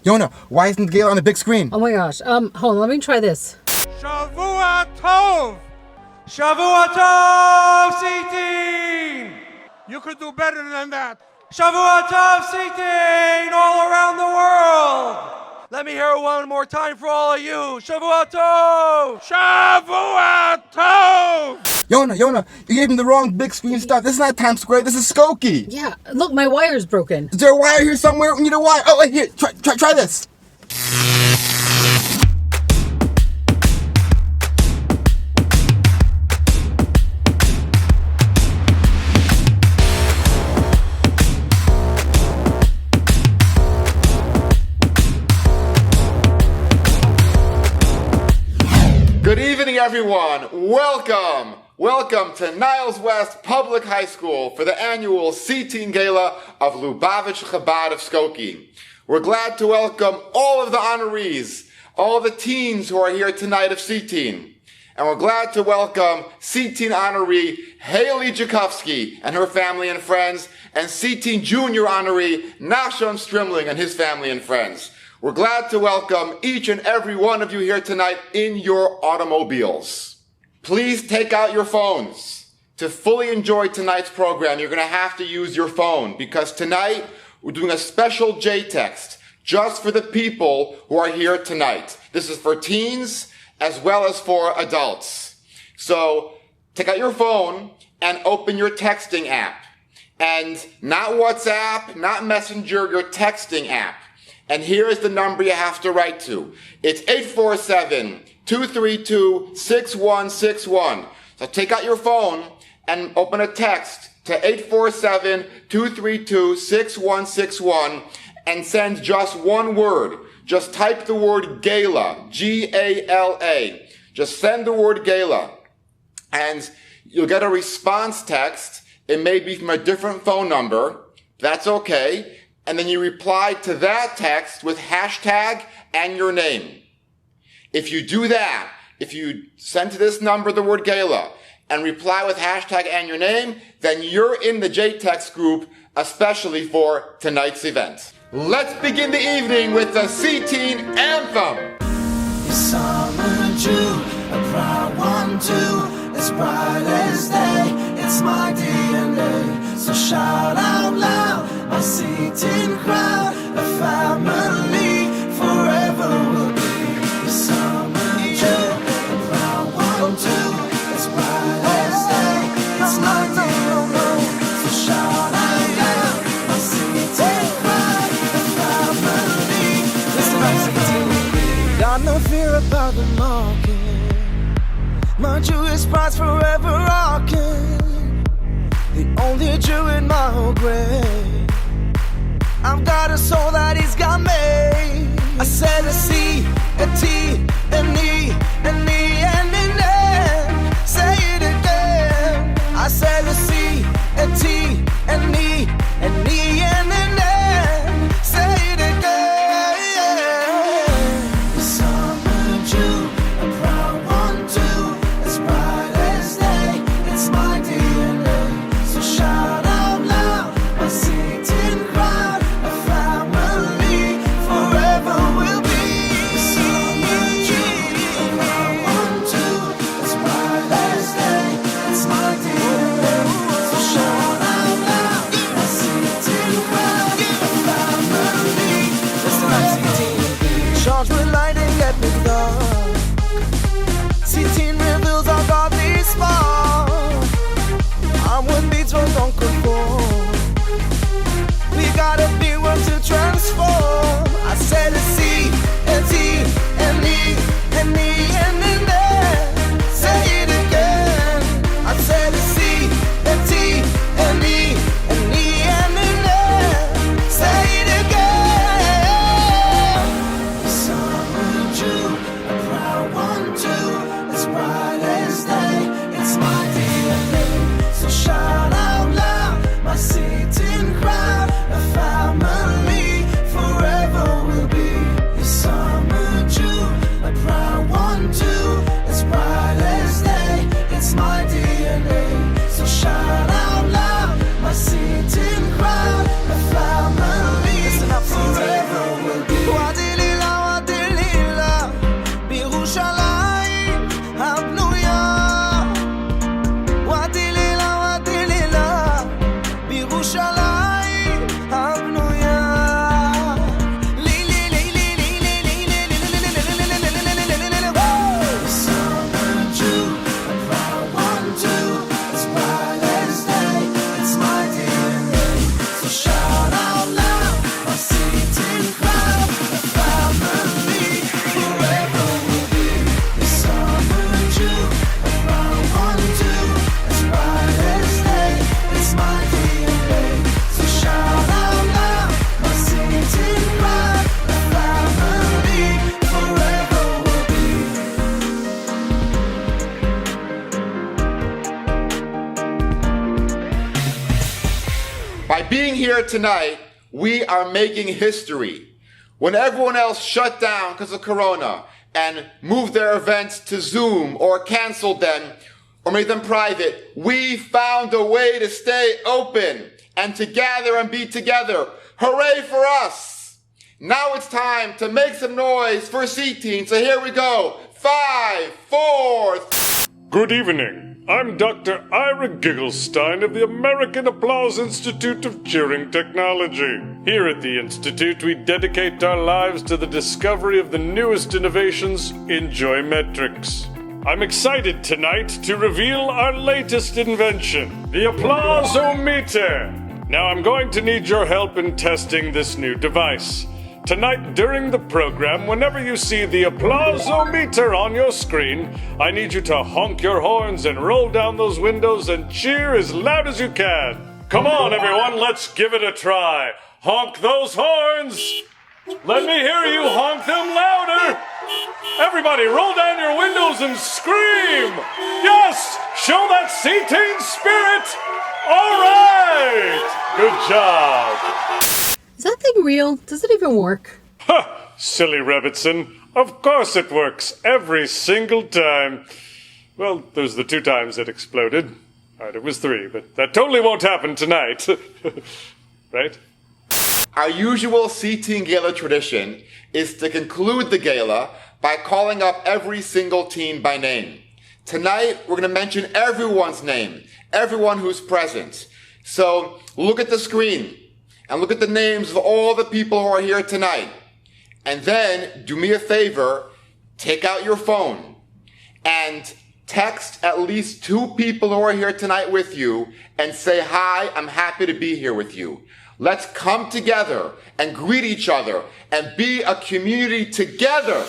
Yona, why isn't the gala on the big screen? Oh my gosh. Hold on, let me try this. Shavua Tov! Shavua Tov, Cteen! You could do better than that. Shavua Tov, Cteen, all around the world! Let me hear it one more time for all of you. Shavua Tov! Shavua Tov! Yona, you gave him the wrong big screen stuff. This is not Times Square, this is Skokie. Yeah, look, my wire's broken. Is there a wire here somewhere? We need a wire. Oh, wait, here, try this. Good evening, everyone. Welcome to Niles West Public High School for the annual Cteen Gala of Lubavitch Chabad of Skokie. We're glad to welcome all of the honorees, all the teens who are here tonight of Cteen. And we're glad to welcome Cteen honoree Haley Tchaikovsky and her family and friends, and Cteen junior honoree Knapp Shawn and his family and friends. We're glad to welcome each and every one of you here tonight in your automobiles. Please take out your phones. To fully enjoy tonight's program, you're going to have to use your phone because tonight we're doing a special JText just for the people who are here tonight. This is for teens as well as for adults. So take out your phone and open your texting app. And not WhatsApp, not Messenger, your texting app. And here is the number you have to write to. It's 847-232-6161. So take out your phone and open a text to 847-232-6161 and send just one word. Just type the word Gala, G-A-L-A. Just send the word Gala. And you'll get a response text. It may be from a different phone number. That's okay. And then you reply to that text with hashtag and your name. If you do that, if you send to this number the word Gala and reply with hashtag and your name, then you're in the JText group, especially for tonight's event. Let's begin the evening with the Cteen anthem. Yes, I'm a Jew, a proud one too, as bright as day, it's my DNA. So shout out loud, my Cteen crowd, a family forever will be. Yes, I'm a Jew, a proud one too, as bright as day, it's my DNA. So shout out loud, my Cteen crowd, a family. Listen up, Cteen. Got no fear about the market. My Jewish pride's forever rocking. The only Jew in my whole grave. I've got a soul that he's got made. I said a C, a T, an E, an E, and an N. Say it again. I said a C, a T, an E, an E, and an N. Say it again. Yes, I'm a Jew, a proud one too, as bright as day. It's my DNA. So shout out loud, my here tonight, we are making history. When everyone else shut down because of Corona and moved their events to Zoom or canceled them or made them private, we found a way to stay open and to gather and be together. Hooray for us! Now it's time to make some noise for Cteen, so here we go. 5, 4, Good evening. I'm Dr. Ira Gigglestein of the American Applause Institute of Cheering Technology. Here at the Institute, we dedicate our lives to the discovery of the newest innovations in Joymetrics. I'm excited tonight to reveal our latest invention, the ApplauseOMeter. Now I'm going to need your help in testing this new device. Tonight, during the program, whenever you see the ApplauseOMeter on your screen, I need you to honk your horns and roll down those windows and cheer as loud as you can. Come on, everyone, let's give it a try. Honk those horns! Let me hear you honk them louder! Everybody, roll down your windows and scream! Yes! Show that Cteen spirit! All right! Good job! Is that thing real? Does it even work? Ha! Silly Rabbitson. Of course it works. Every single time. Well, there's the 2 times it exploded. Alright, it was 3, but that totally won't happen tonight. Right? Our usual Cteen Gala tradition is to conclude the gala by calling up every single teen by name. Tonight, we're going to mention everyone's name, everyone who's present. So, look at the screen and look at the names of all the people who are here tonight. And then, do me a favor, take out your phone and text at least 2 people who are here tonight with you and say, "Hi, I'm happy to be here with you." Let's come together and greet each other and be a community together.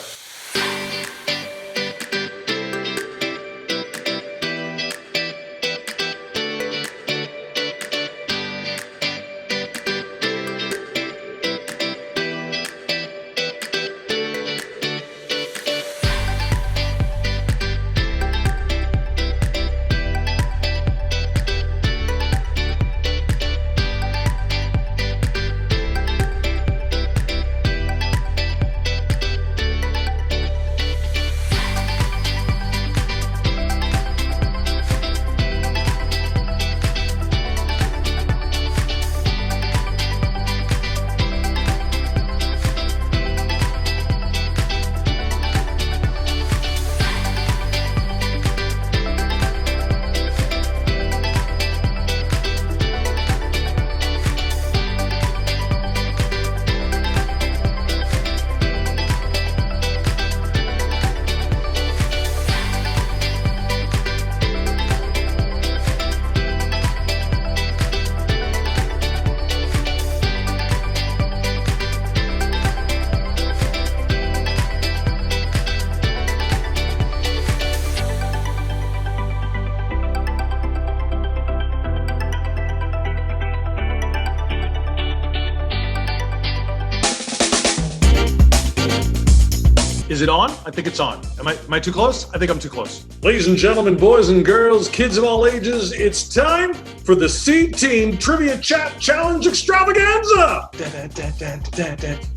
Is it on? I think it's on. Am I too close? I think I'm too close. Ladies and gentlemen, boys and girls, kids of all ages, it's time for the Cteen Trivia Chat Challenge Extravaganza!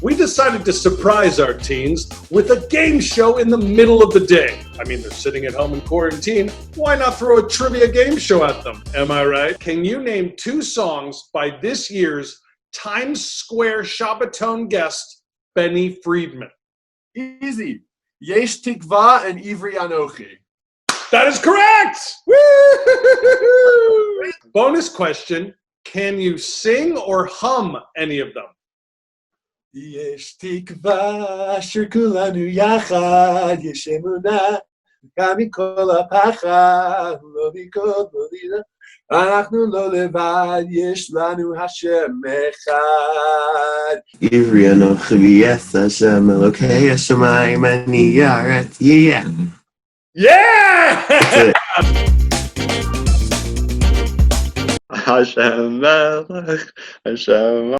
We decided to surprise our teens with a game show in the middle of the day. I mean, they're sitting at home in quarantine. Why not throw a trivia game show at them? Am I right? Can you name 2 songs by this year's Times Square Shabbaton guest, Benny Friedman? Easy. Yesh Tikva and Ivri Anochi. That is correct! Woo! Bonus question, can you sing or hum any of them? Yesh Tikva Asher Kulanu Yachad Yesh Emunah Ga Mikol HaPachad Lo Mikol Bolida Anachnu Lo Levad Yesh Lanu Hashem Echad Ivri Anochi V'yes Hashem Elokei Hashemayim Ani Yaretz Yeah! Yeah! Hashem Melech Hashem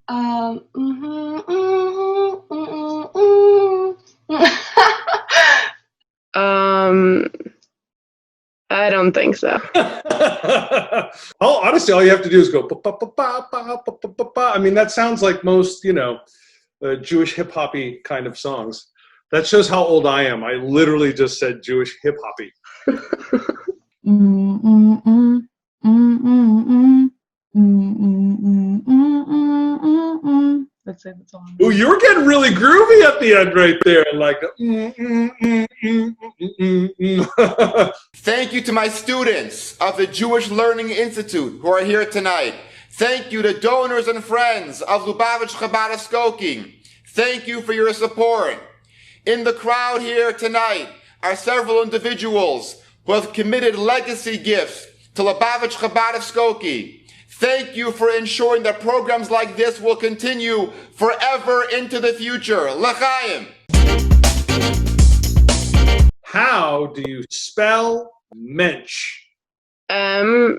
I don't think so. Oh, honestly, all you have to do is go. Ba, ba, ba, ba, ba, ba, ba, ba, ba. I mean, that sounds like most, Jewish hip hoppy kind of songs. That shows how old I am. I literally just said Jewish hip hoppy. That's it. That's all. Oh, you were getting really groovy at the end right there. Like, Thank you to my students of the Jewish Learning Institute who are here tonight. Thank you to donors and friends of Lubavitch Chabad of Skokie. Thank you for your support. In the crowd here tonight are several individuals who have committed legacy gifts to Lubavitch Chabad of Skokie. Thank you for ensuring that programs like this will continue forever into the future. L'chaim. how do you spell mensch? MENSCH.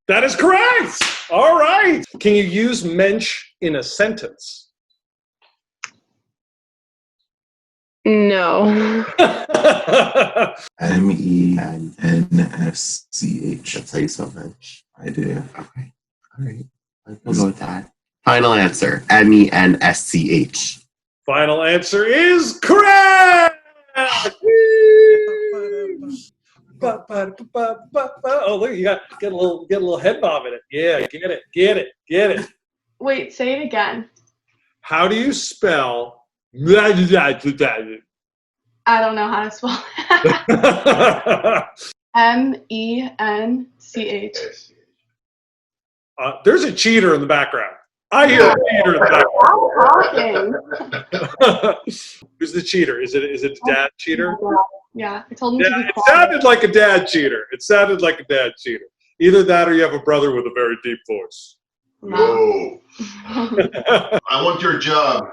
That is correct. All right. Can you use mensch in a sentence? No. MENSCH. That's how you spell mensch. I do. Okay. All right. We'll go with that. Final answer. MENSCH. Final answer is correct. Oh, look, you get a little head bob in it. Yeah, get it. Wait, say it again. How do you spell? I don't know how to spell it. MENCH. There's a cheater in the background. I hear a cheater in the background. Who's the cheater? Is it a dad cheater? Yeah, I told him to be It sounded like a dad cheater. Either that or you have a brother with a very deep voice. No. I want your job.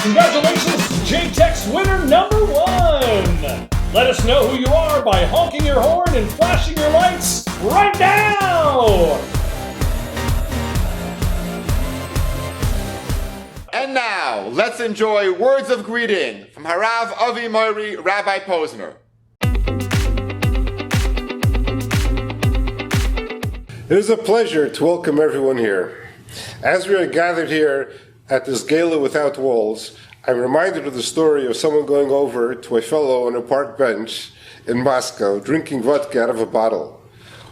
Congratulations to JText winner number 1. Let us know who you are by honking your horn and flashing your lights right now. And now, let's enjoy words of greeting from Harav Avi Mori, Rabbi Posner. It is a pleasure to welcome everyone here. As we are gathered here at this gala without walls, I'm reminded of the story of someone going over to a fellow on a park bench in Moscow drinking vodka out of a bottle.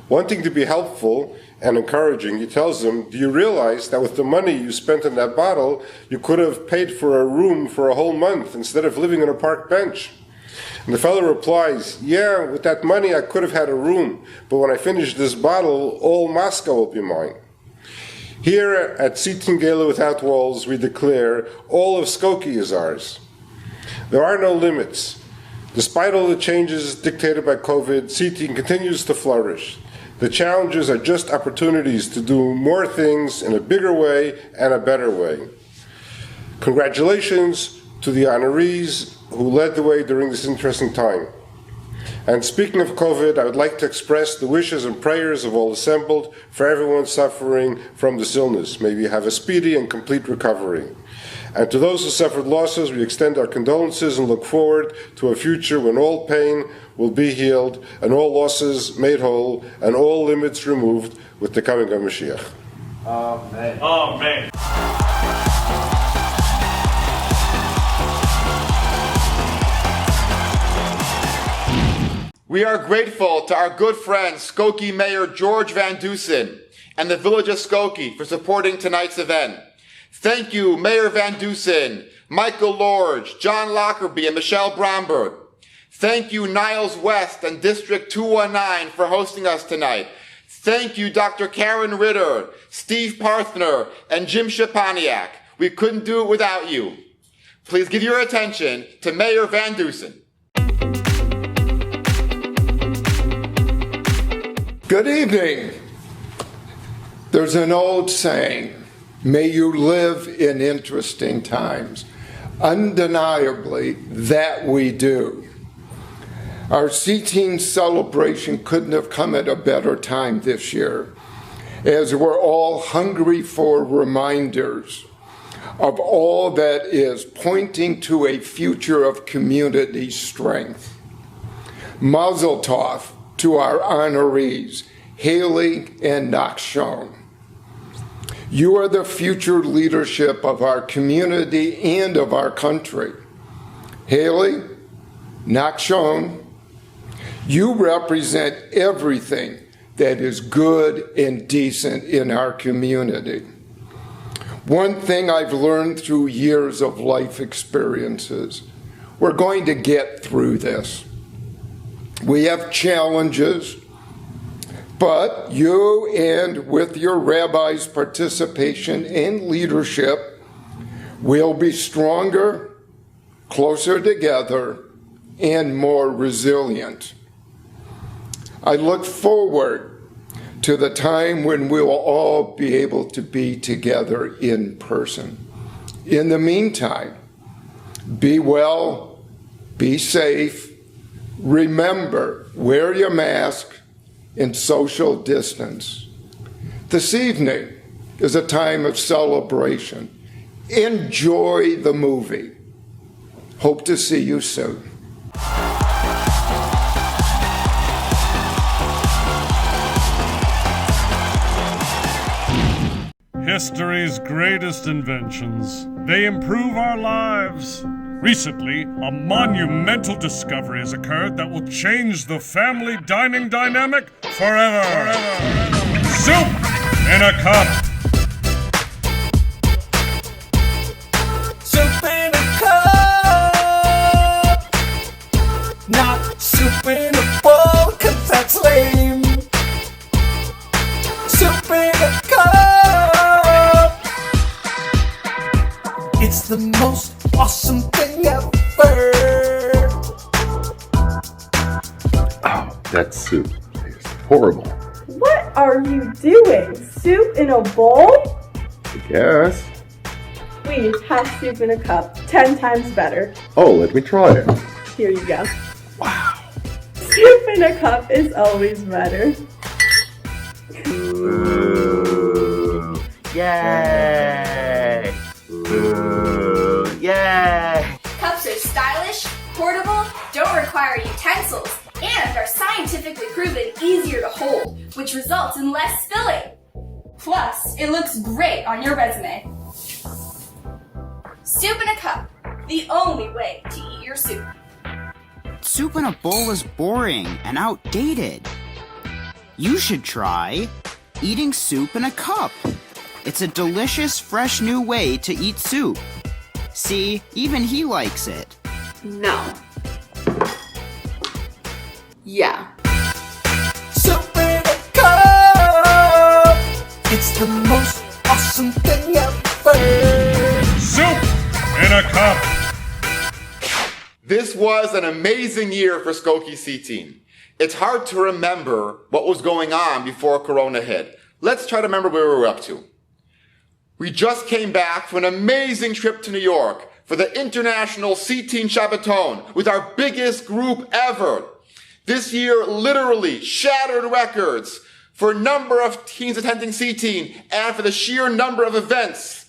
Wanting to be helpful and encouraging, he tells him, "Do you realize that with the money you spent on that bottle, you could have paid for a room for a whole month instead of living on a park bench?" And the fellow replies, "Yeah, with that money I could have had a room, but when I finish this bottle, all Moscow will be mine." Here at Cteen Gala Without Walls, we declare all of Skokie is ours. There are no limits. Despite all the changes dictated by COVID, Cteen continues to flourish. The challenges are just opportunities to do more things in a bigger way and a better way. Congratulations to the honorees who led the way during this interesting time. And speaking of COVID, I would like to express the wishes and prayers of all assembled for everyone suffering from this illness. May you have a speedy and complete recovery. And to those who suffered losses, we extend our condolences and look forward to a future when all pain will be healed and all losses made whole and all limits removed with the coming of Mashiach. Amen. Amen. We are grateful to our good friend Skokie Mayor George Van Dusen and the village of Skokie for supporting tonight's event. Thank you, Mayor Van Dusen, Michael Lorge, John Lockerbie, and Michelle Bromberg. Thank you, Niles West and District 219 for hosting us tonight. Thank you, Dr. Karen Ritter, Steve Parthner, and Jim Shapaniak. We couldn't do it without you. Please give your attention to Mayor Van Dusen. Good evening. There's an old saying, may you live in interesting times. Undeniably, that we do. Our Cteen celebration couldn't have come at a better time this year, as we're all hungry for reminders of all that is pointing to a future of community strength. Mazel tov to our honorees, Haley and Knapp Shawn. You are the future leadership of our community and of our country. Haley, Knapp Shawn, you represent everything that is good and decent in our community. One thing I've learned through years of life experiences, we're going to get through this. We have challenges, but you, and with your rabbi's participation and leadership, will be stronger, closer together, and more resilient. I look forward to the time when we will all be able to be together in person. In the meantime, be well, be safe, remember, wear your mask and social distance. This evening is a time of celebration. Enjoy the movie. Hope to see you soon. History's greatest inventions. They improve our lives. Recently, a monumental discovery has occurred that will change the family dining dynamic forever. Soup in a cup. Soup in a cup, not soup in a bowl, 'cause that's lame. Soup in a cup, it's the most awesome thing ever. Oh, that soup is horrible. What are you doing? Soup in a bowl? I guess. We have soup in a cup. 10 times better. Oh, let me try it. Here you go. Wow. Soup in a cup is always better. Ooh. Yay! Ooh. Yay! Cups are stylish, portable, don't require utensils, and are scientifically proven easier to hold, which results in less spilling. Plus, it looks great on your resume. Soup in a cup, the only way to eat your soup. Soup in a bowl is boring and outdated. You should try eating soup in a cup. It's a delicious, fresh new way to eat soup. See, even he likes it. No. Yeah. Soup in a cup, it's the most awesome thing ever. Soup in a cup. This was an amazing year for Skokie Cteen. It's hard to remember what was going on before Corona hit. Let's try to remember where we were up to. We just came back from an amazing trip to New York for the International Cteen Shabbaton with our biggest group ever. This year literally shattered records for number of teens attending Cteen and for the sheer number of events.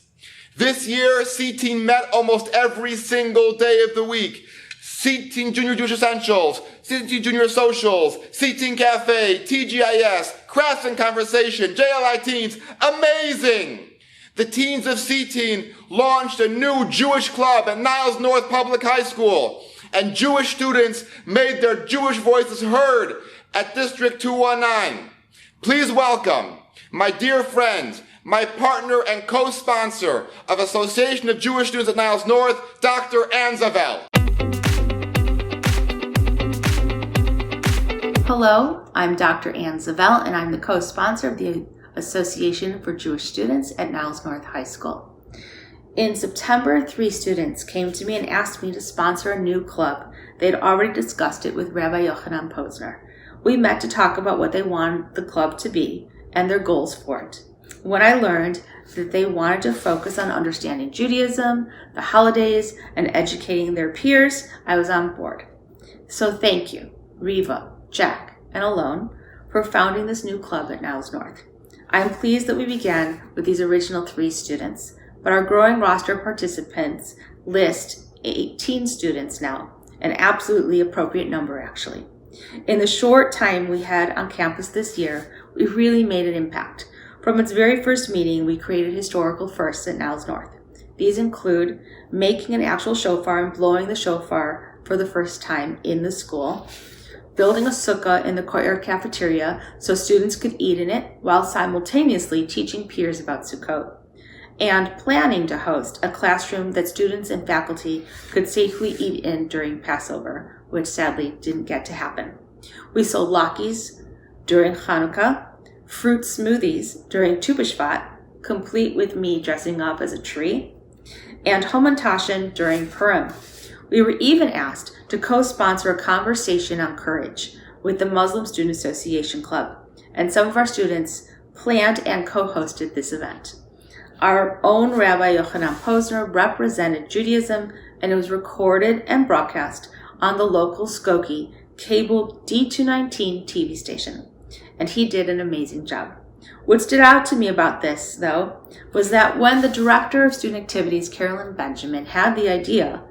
This year, Cteen met almost every single day of the week. Cteen Junior Jewish Essentials, Cteen Junior Socials, Cteen Cafe, TGIS, Crafts and Conversation, JLI Teens. Amazing! The teens of Cteen launched a new Jewish club at Niles North Public High School, and Jewish students made their Jewish voices heard at District 219. Please welcome my dear friend, my partner and co-sponsor of Association of Jewish Students at Niles North, Dr. Ann Zavel. Hello, I'm Dr. Ann Zavel, and I'm the co-sponsor of the Association for Jewish Students at Niles North High School. In September, 3 students came to me and asked me to sponsor a new club. They had already discussed it with Rabbi Yochanan Posner. We met to talk about what they wanted the club to be and their goals for it. When I learned that they wanted to focus on understanding Judaism, the holidays, and educating their peers, I was on board. So thank you, Riva, Jack, and Alon, for founding this new club at Niles North. I am pleased that we began with these original 3 students. but our growing roster of participants list 18 students now, an absolutely appropriate number actually. In the short time we had on campus this year, we really made an impact. From its very first meeting, we created historical firsts at Niles North. These include making an actual shofar and blowing the shofar for the first time in the school, building a sukkah in the courtyard cafeteria so students could eat in it while simultaneously teaching peers about Sukkot, and planning to host a classroom that students and faculty could safely eat in during Passover, which sadly didn't get to happen. We sold latkes during Hanukkah, fruit smoothies during Tu B'Shvat, complete with me dressing up as a tree, and Hamantashen during Purim. We were even asked to co-sponsor a conversation on courage with the Muslim Student Association Club, and some of our students planned and co-hosted this event. Our own Rabbi Yochanan Posner represented Judaism, and it was recorded and broadcast on the local Skokie cable D219 TV station, and he did an amazing job. What stood out to me about this, though, was that when the director of student activities, Carolyn Benjamin, had the idea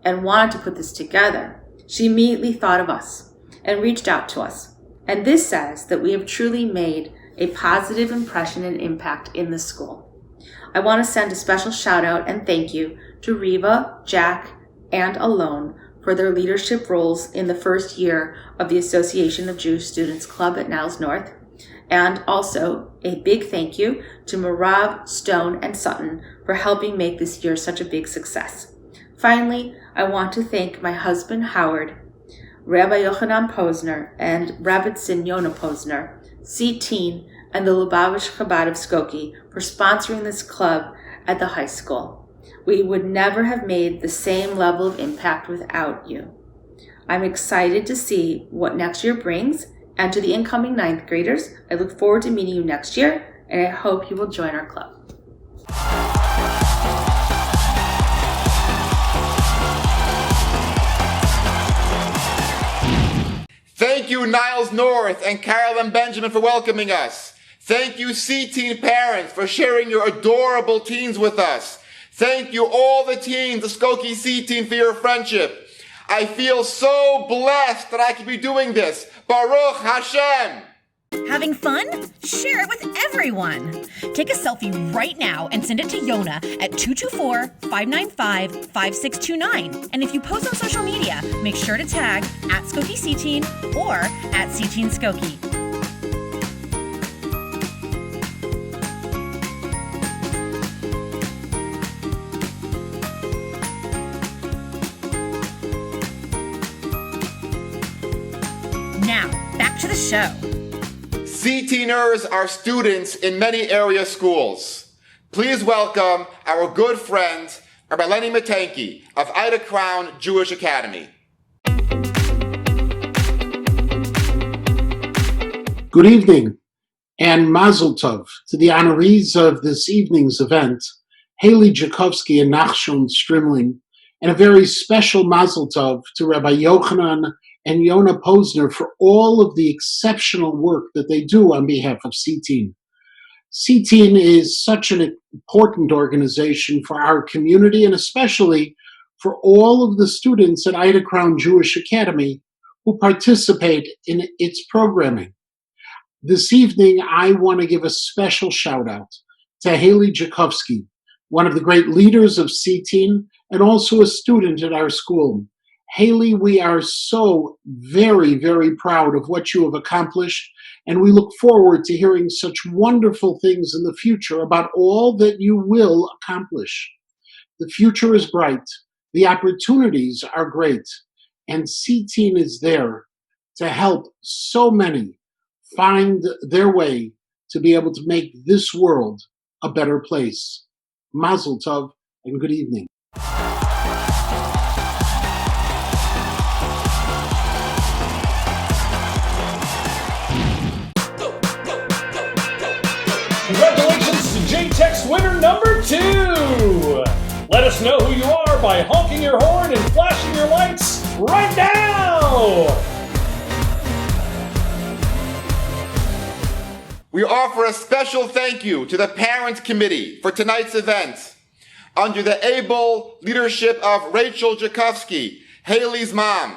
and wanted to put this together, she immediately thought of us and reached out to us. And this says that we have truly made a positive impression and impact in the school. I want to send a special shout out and thank you to Reva, Jack, and Alon for their leadership roles in the first year of the Association of Jewish Students Club at Niles North. And also a big thank you to Marav, Stone, and Sutton for helping make this year such a big success. Finally, I want to thank my husband Howard, Rabbi Yochanan Posner, and Rabbitzin Yonah Posner, Cteen, and the Lubavitch Chabad of Skokie for sponsoring this club at the high school. We would never have made the same level of impact without you. I'm excited to see what next year brings, and to the incoming 9th graders, I look forward to meeting you next year, and I hope you will join our club. Thank you, Niles North and Carolyn Benjamin, for welcoming us. Thank you, Cteen parents, for sharing your adorable teens with us. Thank you, all the teens of Skokie Cteen, for your friendship. I feel so blessed that I can be doing this. Baruch Hashem! Having fun? Share it with everyone. Take a selfie right now and send it to Yona at 224-595-5629. And if you post on social media, make sure to tag @Skokie Cteen or @Cteen Skokie. Now, back to the show. Cteeners are students in many area schools. Please welcome our good friend, Rabbi Lenny Matanky of Dacron Jewish Academy. Good evening, and Mazel Tov to the honorees of this evening's event, Haley Tchaikovsky and Knapp Shawn Strimling, and a very special Mazel Tov to Rabbi Yochanan and Yonah Posner for all of the exceptional work that they do on behalf of Cteen. Cteen is such an important organization for our community and especially for all of the students at Dacron Jewish Academy who participate in its programming. This evening, I want to give a special shout out to Haley Tchaikovsky, one of the great leaders of Cteen and also a student at our school. Haley, we are so very, very proud of what you have accomplished, and we look forward to hearing such wonderful things in the future about all that you will accomplish. The future is bright, the opportunities are great, and Cteen is there to help so many find their way to be able to make this world a better place. Mazel Tov, and good evening. Congratulations to JText winner number 2! Let us know who you are by honking your horn and flashing your lights right now! We offer a special thank you to the Parent Committee for tonight's event. under the able leadership of Rachel Tchaikovsky, Haley's mom.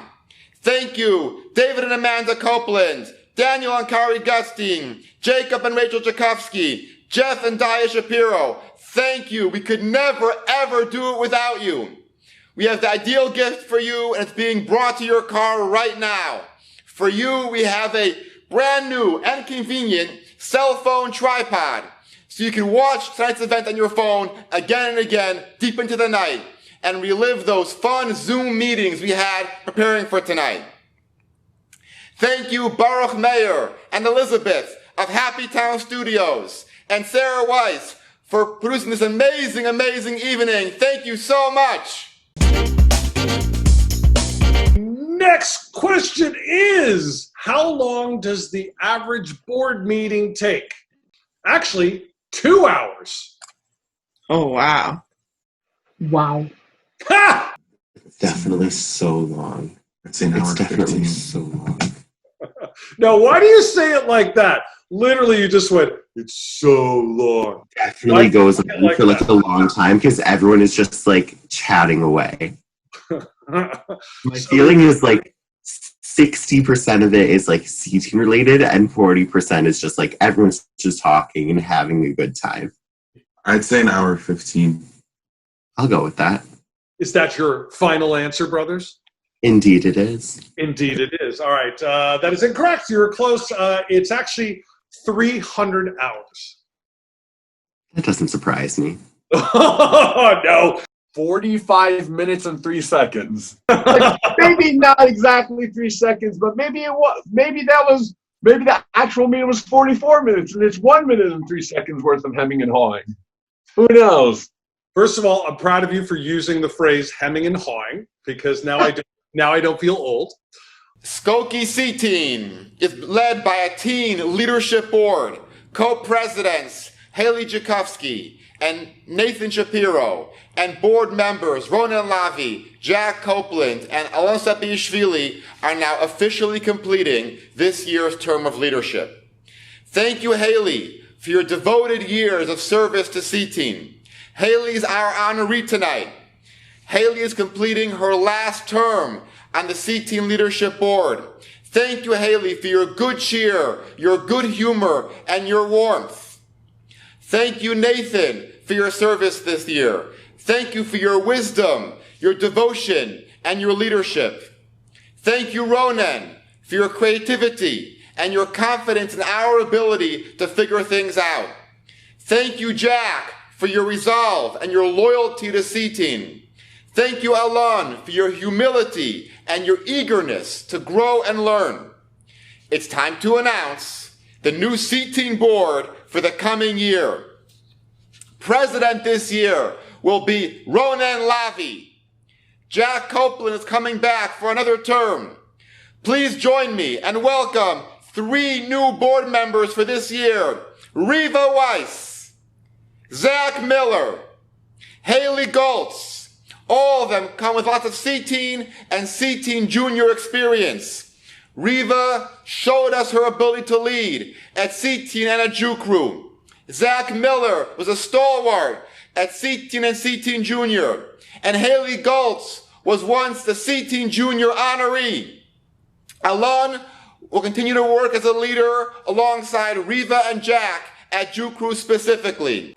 Thank you, David and Amanda Copeland, Daniel and Kari Gutstein, Jacob and Rachel Tchaikovsky, Jeff and Dia Shapiro. Thank you. We could never, ever do it without you. We have the ideal gift for you, and it's being brought to your car right now. For you, we have a brand new and convenient cell phone tripod, so you can watch tonight's event on your phone again and again, deep into the night, and relive those fun Zoom meetings we had preparing for tonight. Thank you, Baruch Meir and Elizabeth of Happy Town Studios, and Sarah Weiss for producing this amazing, amazing evening. Thank you so much. Next question is, how long does the average board meeting take? Actually, 2 hours. Oh, wow. Wow. Ha! Definitely so long. It's an hour definitely 15. so long. Now, why do you say it like that? Literally, you just went, it's so long. Definitely goes on for like a long time because everyone is just like chatting away. My feeling is like 60% of it is like seating related and 40% is just like everyone's just talking and having a good time. I'd say an hour 15. I'll go with that. Is that your final answer, brothers? Indeed it is. Indeed it is. All right. That is incorrect. You were close. It's actually 300 hours. That doesn't surprise me. Oh, no. 45 minutes and 3 seconds. Maybe not exactly 3 seconds, but maybe it was. Maybe the actual meeting was 44 minutes, and it's 1 minute and 3 seconds worth of hemming and hawing. Who knows? First of all, I'm proud of you for using the phrase hemming and hawing, because now I don't feel old. Skokie Cteen is led by a teen leadership board, co-presidents Haley Tchaikovsky and Nathan Shapiro, and board members Ronan Lavi, Jack Copeland, and Alon Sapiishvili are now officially completing this year's term of leadership. Thank you, Haley, for your devoted years of service to Cteen. Haley's our honoree tonight. Haley is completing her last term on the Cteen Leadership Board. Thank you, Haley, for your good cheer, your good humor, and your warmth. Thank you, Nathan, for your service this year. Thank you for your wisdom, your devotion, and your leadership. Thank you, Ronan, for your creativity and your confidence in our ability to figure things out. Thank you, Jack, for your resolve and your loyalty to Cteen. Thank you, Alon, for your humility and your eagerness to grow and learn. It's time to announce the new Cteen board for the coming year. President this year will be Ronan Lavi. Jack Copeland is coming back for another term. Please join me and welcome 3 new board members for this year. Riva Weiss, Zach Miller, Haley Goltz. All of them come with lots of Cteen and Cteen Junior experience. Riva showed us her ability to lead at Cteen and at JUCRU. Zach Miller was a stalwart at Cteen and Cteen Junior. And Haley Goltz was once the Cteen Junior honoree. Alon will continue to work as a leader alongside Riva and Jack at JUCRU specifically.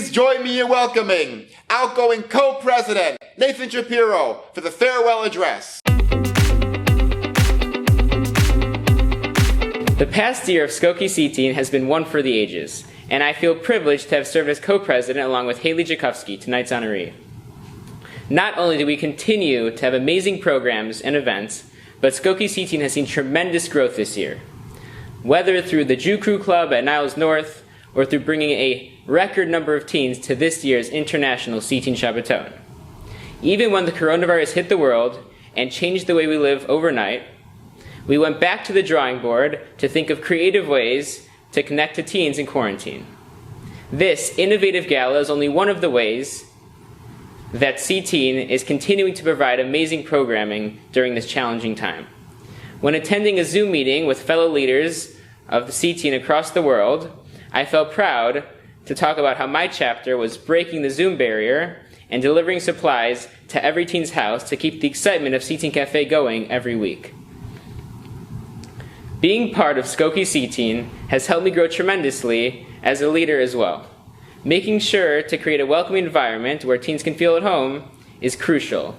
Please join me in welcoming outgoing co-president Nathan Shapiro for the farewell address. The past year of Skokie Cteen has been one for the ages, and I feel privileged to have served as co-president along with Haley Tchaikovsky, tonight's honoree. Not only do we continue to have amazing programs and events, but Skokie Cteen has seen tremendous growth this year. Whether through the Jew Crew Club at Niles North, or through bringing a record number of teens to this year's International Cteen Shabbaton. Even when the coronavirus hit the world and changed the way we live overnight, we went back to the drawing board to think of creative ways to connect to teens in quarantine. This innovative gala is only one of the ways that Cteen is continuing to provide amazing programming during this challenging time. When attending a Zoom meeting with fellow leaders of the Cteen across the world, I felt proud to talk about how my chapter was breaking the Zoom barrier and delivering supplies to every teen's house to keep the excitement of Cteen Cafe going every week. Being part of Skokie Cteen has helped me grow tremendously as a leader as well. Making sure to create a welcoming environment where teens can feel at home is crucial,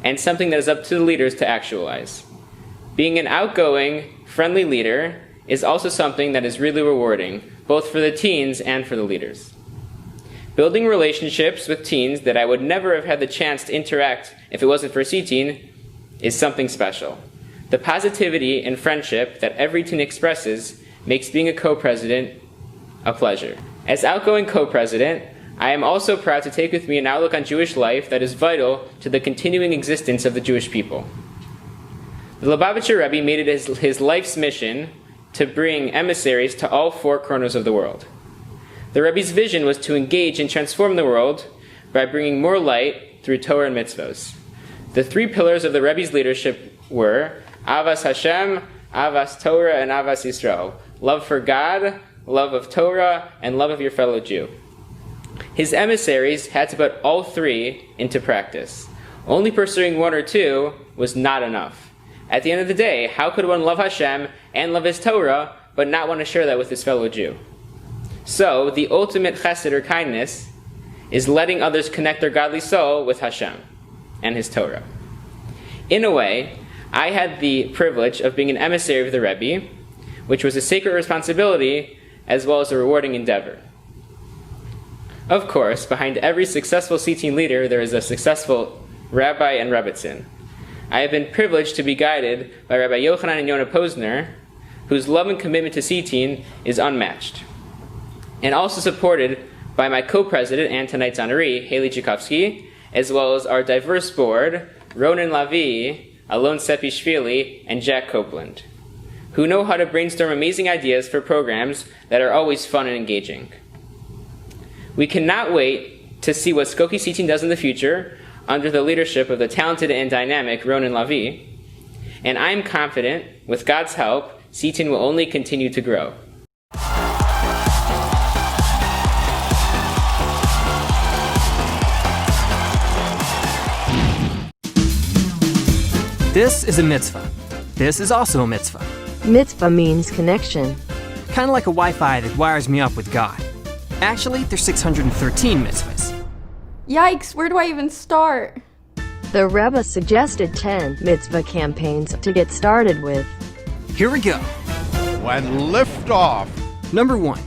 and something that is up to the leaders to actualize. Being an outgoing, friendly leader is also something that is really rewarding, both for the teens and for the leaders. Building relationships with teens that I would never have had the chance to interact if it wasn't for Cteen is something special. The positivity and friendship that every teen expresses makes being a co-president a pleasure. As outgoing co-president, I am also proud to take with me an outlook on Jewish life that is vital to the continuing existence of the Jewish people. The Lubavitcher Rebbe made it his life's mission to bring emissaries to all four corners of the world. The Rebbe's vision was to engage and transform the world by bringing more light through Torah and mitzvos. The three pillars of the Rebbe's leadership were Avas Hashem, Avas Torah, and Avas Yisrael. Love for God, love of Torah, and love of your fellow Jew. His emissaries had to put all three into practice. Only pursuing one or two was not enough. At the end of the day, how could one love Hashem and love his Torah, but not want to share that with his fellow Jew? So, the ultimate chesed or kindness is letting others connect their godly soul with Hashem and his Torah. In a way, I had the privilege of being an emissary of the Rebbe, which was a sacred responsibility as well as a rewarding endeavor. Of course, behind every successful Cteen leader, there is a successful rabbi and rebbitzin. I have been privileged to be guided by Rabbi Yochanan and Yonah Posner, whose love and commitment to Cteen is unmatched, and also supported by my co-president and tonight's honoree, Haley Tchaikovsky, as well as our diverse board, Ronan Lavi, Alon Sepishvili, and Jack Copeland, who know how to brainstorm amazing ideas for programs that are always fun and engaging. We cannot wait to see what Skokie Cteen does in the future under the leadership of the talented and dynamic Ronan Lavi, and I'm confident, with God's help, Cteen will only continue to grow. This is a mitzvah. This is also a mitzvah. Mitzvah means connection. Kind of like a Wi-Fi that wires me up with God. Actually, there's 613 mitzvahs. Yikes, where do I even start? The Rebbe suggested 10 mitzvah campaigns to get started with. Here we go. When lift off. Number 1.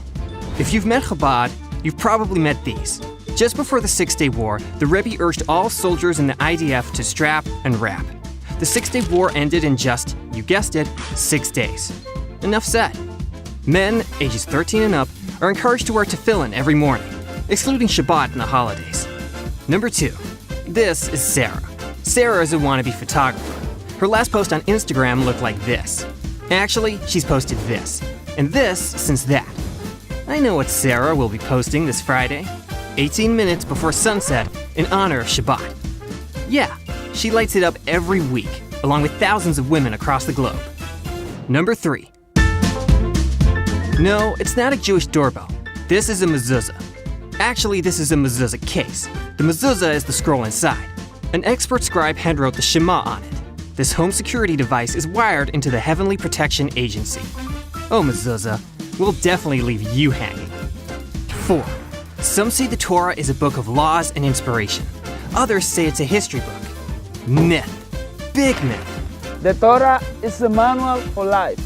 If you've met Chabad, you've probably met these. Just before the Six-Day War, the Rebbe urged all soldiers in the IDF to strap and wrap. The Six-Day War ended in just, you guessed it, 6 days. Enough said. Men, ages 13 and up, are encouraged to wear tefillin every morning, excluding Shabbat and the holidays. Number 2. This is Sarah. Sarah is a wannabe photographer. Her last post on Instagram looked like this. Actually, she's posted this. And this since that. I know what Sarah will be posting this Friday, 18 minutes before sunset, in honor of Shabbat. Yeah, she lights it up every week, along with thousands of women across the globe. Number 3. No, it's not a Jewish doorbell. This is a mezuzah. Actually, this is a mezuzah case. The mezuzah is the scroll inside. An expert scribe handwrote the Shema on it. This home security device is wired into the Heavenly Protection Agency. Oh, mezuzah, we'll definitely leave you hanging. 4. Some say the Torah is a book of laws and inspiration. Others say it's a history book. Myth. Big myth. The Torah is a manual for life.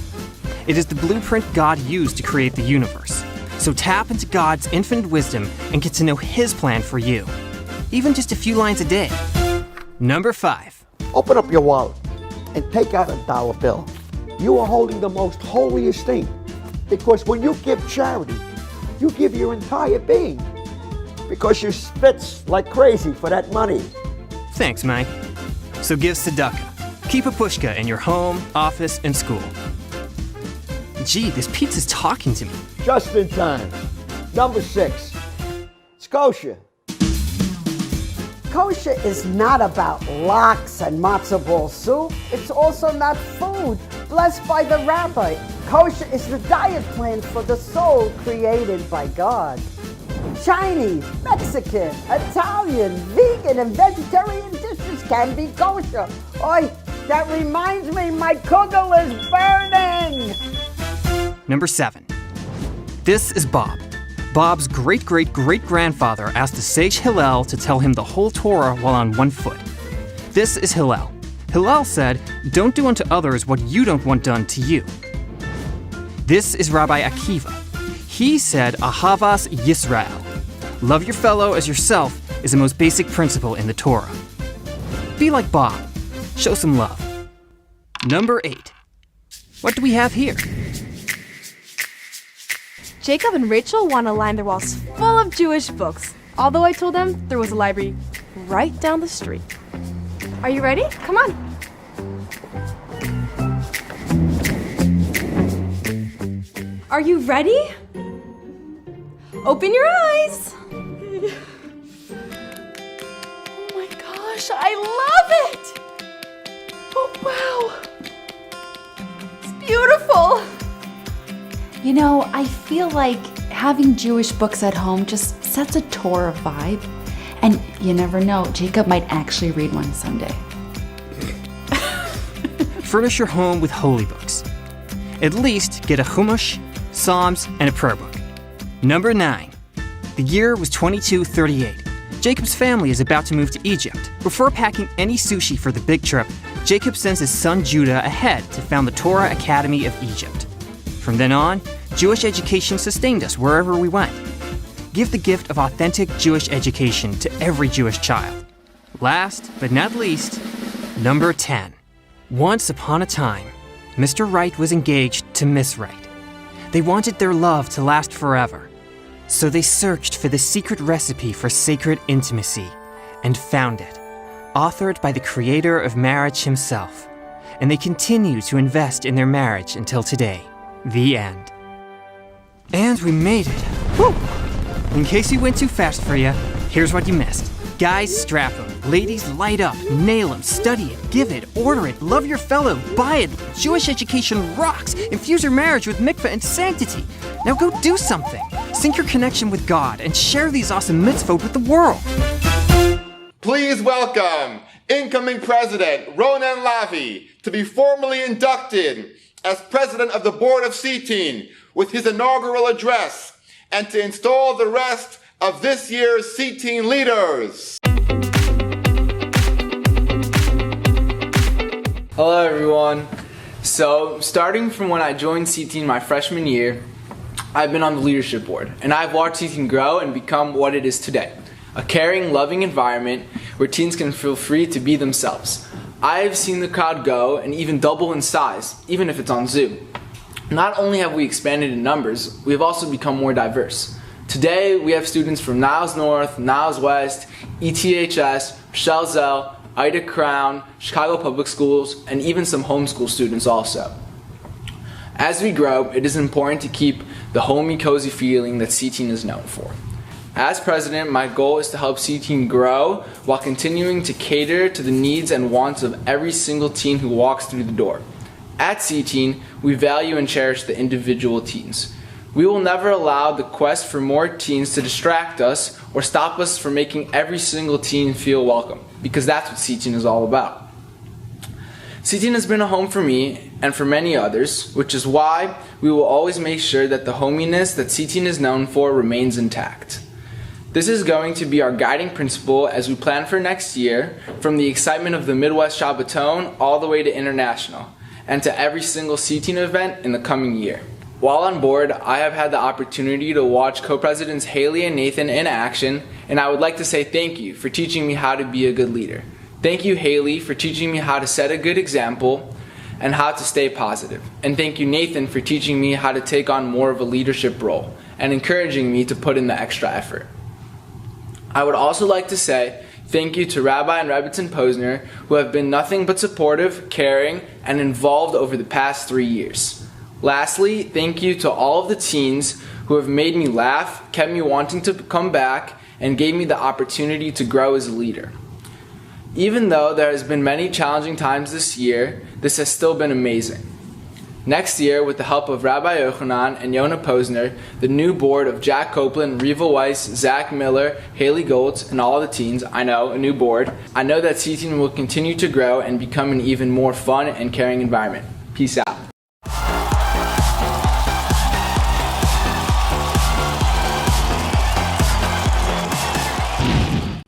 It is the blueprint God used to create the universe. So tap into God's infinite wisdom and get to know His plan for you. Even just a few lines a day. Number 5. Open up your wallet and take out a dollar bill. You are holding the most holiest thing, because when you give charity, you give your entire being, because you spits like crazy for that money. Thanks, Mike. So give tzedakah. Keep a pushka in your home, office, and school. Gee, this pizza's talking to me. Just in time. Number 6, it's kosher. Kosher is not about lox and matzo ball soup. It's also not food blessed by the rabbi. Kosher is the diet plan for the soul created by God. Chinese, Mexican, Italian, vegan, and vegetarian dishes can be kosher. Oi, that reminds me, my kugel is burning! Number 7. This is Bob. Bob's great-great-great-grandfather asked the sage Hillel to tell him the whole Torah while on one foot. This is Hillel. Hillel said, "Don't do unto others what you don't want done to you." This is Rabbi Akiva. He said, Ahavas Yisrael. Love your fellow as yourself is the most basic principle in the Torah. Be like Bob. Show some love. Number 8. What do we have here? Jacob and Rachel want to line their walls full of Jewish books, although I told them there was a library right down the street. Are you ready? Come on. Are you ready? Open your eyes. Oh my gosh, I love it! Oh wow. It's beautiful. You know, I feel like having Jewish books at home just sets a Torah vibe. And you never know, Jacob might actually read one someday. Furnish your home with holy books. At least get a Chumash, Psalms, and a prayer book. Number 9. The year was 2238. Jacob's family is about to move to Egypt. Before packing any sushi for the big trip, Jacob sends his son Judah ahead to found the Torah Academy of Egypt. From then on, Jewish education sustained us wherever we went. Give the gift of authentic Jewish education to every Jewish child. Last but not least, number 10. Once upon a time, Mr. Right was engaged to Miss Right. They wanted their love to last forever. So they searched for the secret recipe for sacred intimacy and found it, authored by the creator of marriage himself. And they continue to invest in their marriage until today. The end. And we made it. Woo! In case you went too fast for you, here's what you missed. Guys, strap them. Ladies, light up. Nail them. Study it. Give it. Order it. Love your fellow. Buy it. Jewish education rocks. Infuse your marriage with mikveh and sanctity. Now go do something. Sync your connection with God and share these awesome mitzvot with the world. Please welcome incoming President Ronen Lavi to be formally inducted as President of the Board of Cteen with his inaugural address, and to install the rest of this year's Cteen leaders. Hello everyone. So, starting from when I joined Cteen my freshman year, I've been on the leadership board, and I've watched Cteen grow and become what it is today. A caring, loving environment where teens can feel free to be themselves. I've seen the crowd go and even double in size, even if it's on Zoom. Not only have we expanded in numbers, we have also become more diverse. Today, we have students from Niles North, Niles West, ETHS, Rochelle Zell, Ida Crown, Chicago Public Schools, and even some homeschool students also. As we grow, it is important to keep the homey, cozy feeling that Cteen is known for. As president, my goal is to help Cteen grow while continuing to cater to the needs and wants of every single teen who walks through the door. At Cteen, we value and cherish the individual teens. We will never allow the quest for more teens to distract us or stop us from making every single teen feel welcome, because that's what Cteen is all about. Cteen has been a home for me and for many others, which is why we will always make sure that the hominess that Cteen is known for remains intact. This is going to be our guiding principle as we plan for next year, from the excitement of the Midwest Shabbaton all the way to international, and to every single Cteen event in the coming year. While on board, I have had the opportunity to watch co-presidents Haley and Nathan in action, and I would like to say thank you for teaching me how to be a good leader. Thank you, Haley, for teaching me how to set a good example and how to stay positive. And thank you, Nathan, for teaching me how to take on more of a leadership role and encouraging me to put in the extra effort. I would also like to say thank you to Rabbi and Rebbitzin Posner, who have been nothing but supportive, caring, and involved over the past 3 years. Lastly, thank you to all of the teens who have made me laugh, kept me wanting to come back, and gave me the opportunity to grow as a leader. Even though there has been many challenging times this year, this has still been amazing. Next year, with the help of Rabbi Yochanan and Yonah Posner, the new board of Jack Copeland, Riva Weiss, Zach Miller, Haley Goltz, and all the teens, a new board, I know that Cteen will continue to grow and become an even more fun and caring environment. Peace out.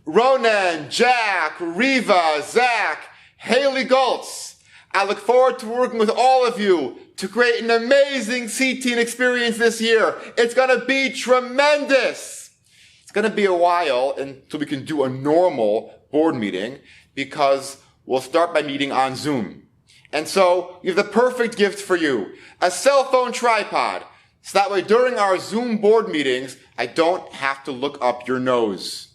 Ronan, Jack, Riva, Zach, Haley Goltz. I look forward to working with all of you to create an amazing Cteen experience this year. It's going to be tremendous. It's going to be a while until we can do a normal board meeting because we'll start by meeting on Zoom. And so we have the perfect gift for you, a cell phone tripod. So that way during our Zoom board meetings, I don't have to look up your nose.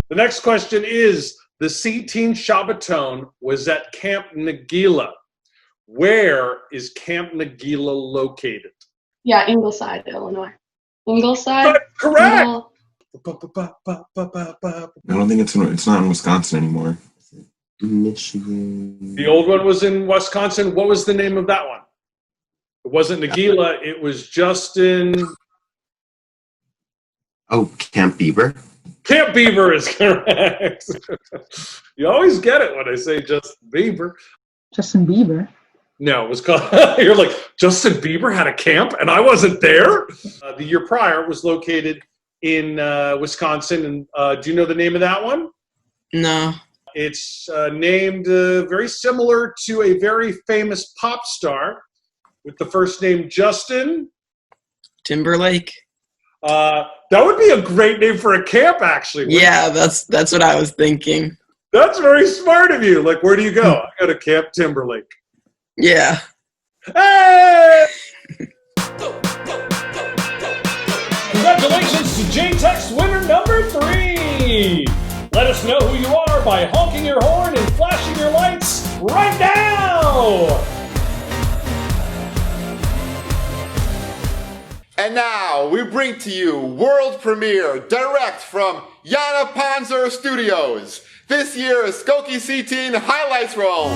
The next question is, the Cteen Shabbaton was at Camp Nagila. Where is Camp Nagila located? Yeah, Ingleside, Illinois. Ingleside? Correct! I don't think it's not in Wisconsin anymore. Michigan. The old one was in Wisconsin. What was the name of that one? It wasn't Nagila. It was Justin. Oh, Camp Beaver. Camp Beaver is correct. You always get it when I say Justin Bieber. Justin Bieber? No, it was called. You're like, Justin Bieber had a camp and I wasn't there? The year prior was located in Wisconsin. And do you know the name of that one? No. It's named very similar to a very famous pop star with the first name Justin Timberlake. That would be a great name for a camp, actually. Yeah, that's what I was thinking. That's very smart of you. Like, where do you go? I go to Camp Timberlake. Yeah. Hey! Congratulations to JText winner number 3. Let us know who you are by honking your horn and flashing your lights right now. And now we bring to you world premiere direct from Yana Panzer Studios. This year's Skokie Cteen highlights roll.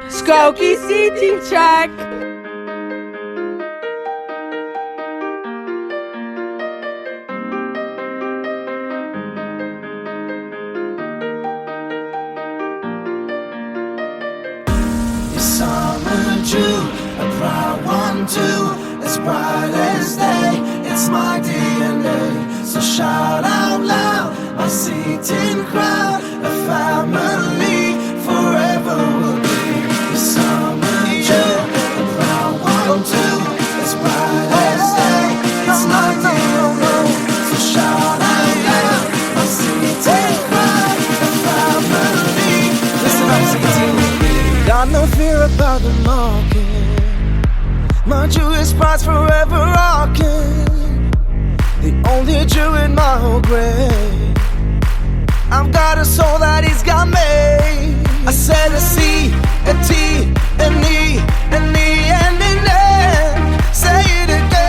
Skokie Cteen check. Yes, I'm a Jew, a proud one too, as bright as day. It's my DNA, so shout out loud, my Cteen crowd, a family forever will be. Yes, I'm a Jew, a proud one too, as bright as day. It's my DNA, so shout out loud, my Cteen crowd, a family. Listen up, Cteen. Got no fear about the market. My Jewish pride's forever rocking. The only Jew in my whole grave. I've got a soul that he's got made. I said a C, a T, an E, an E, and an N. Say it again.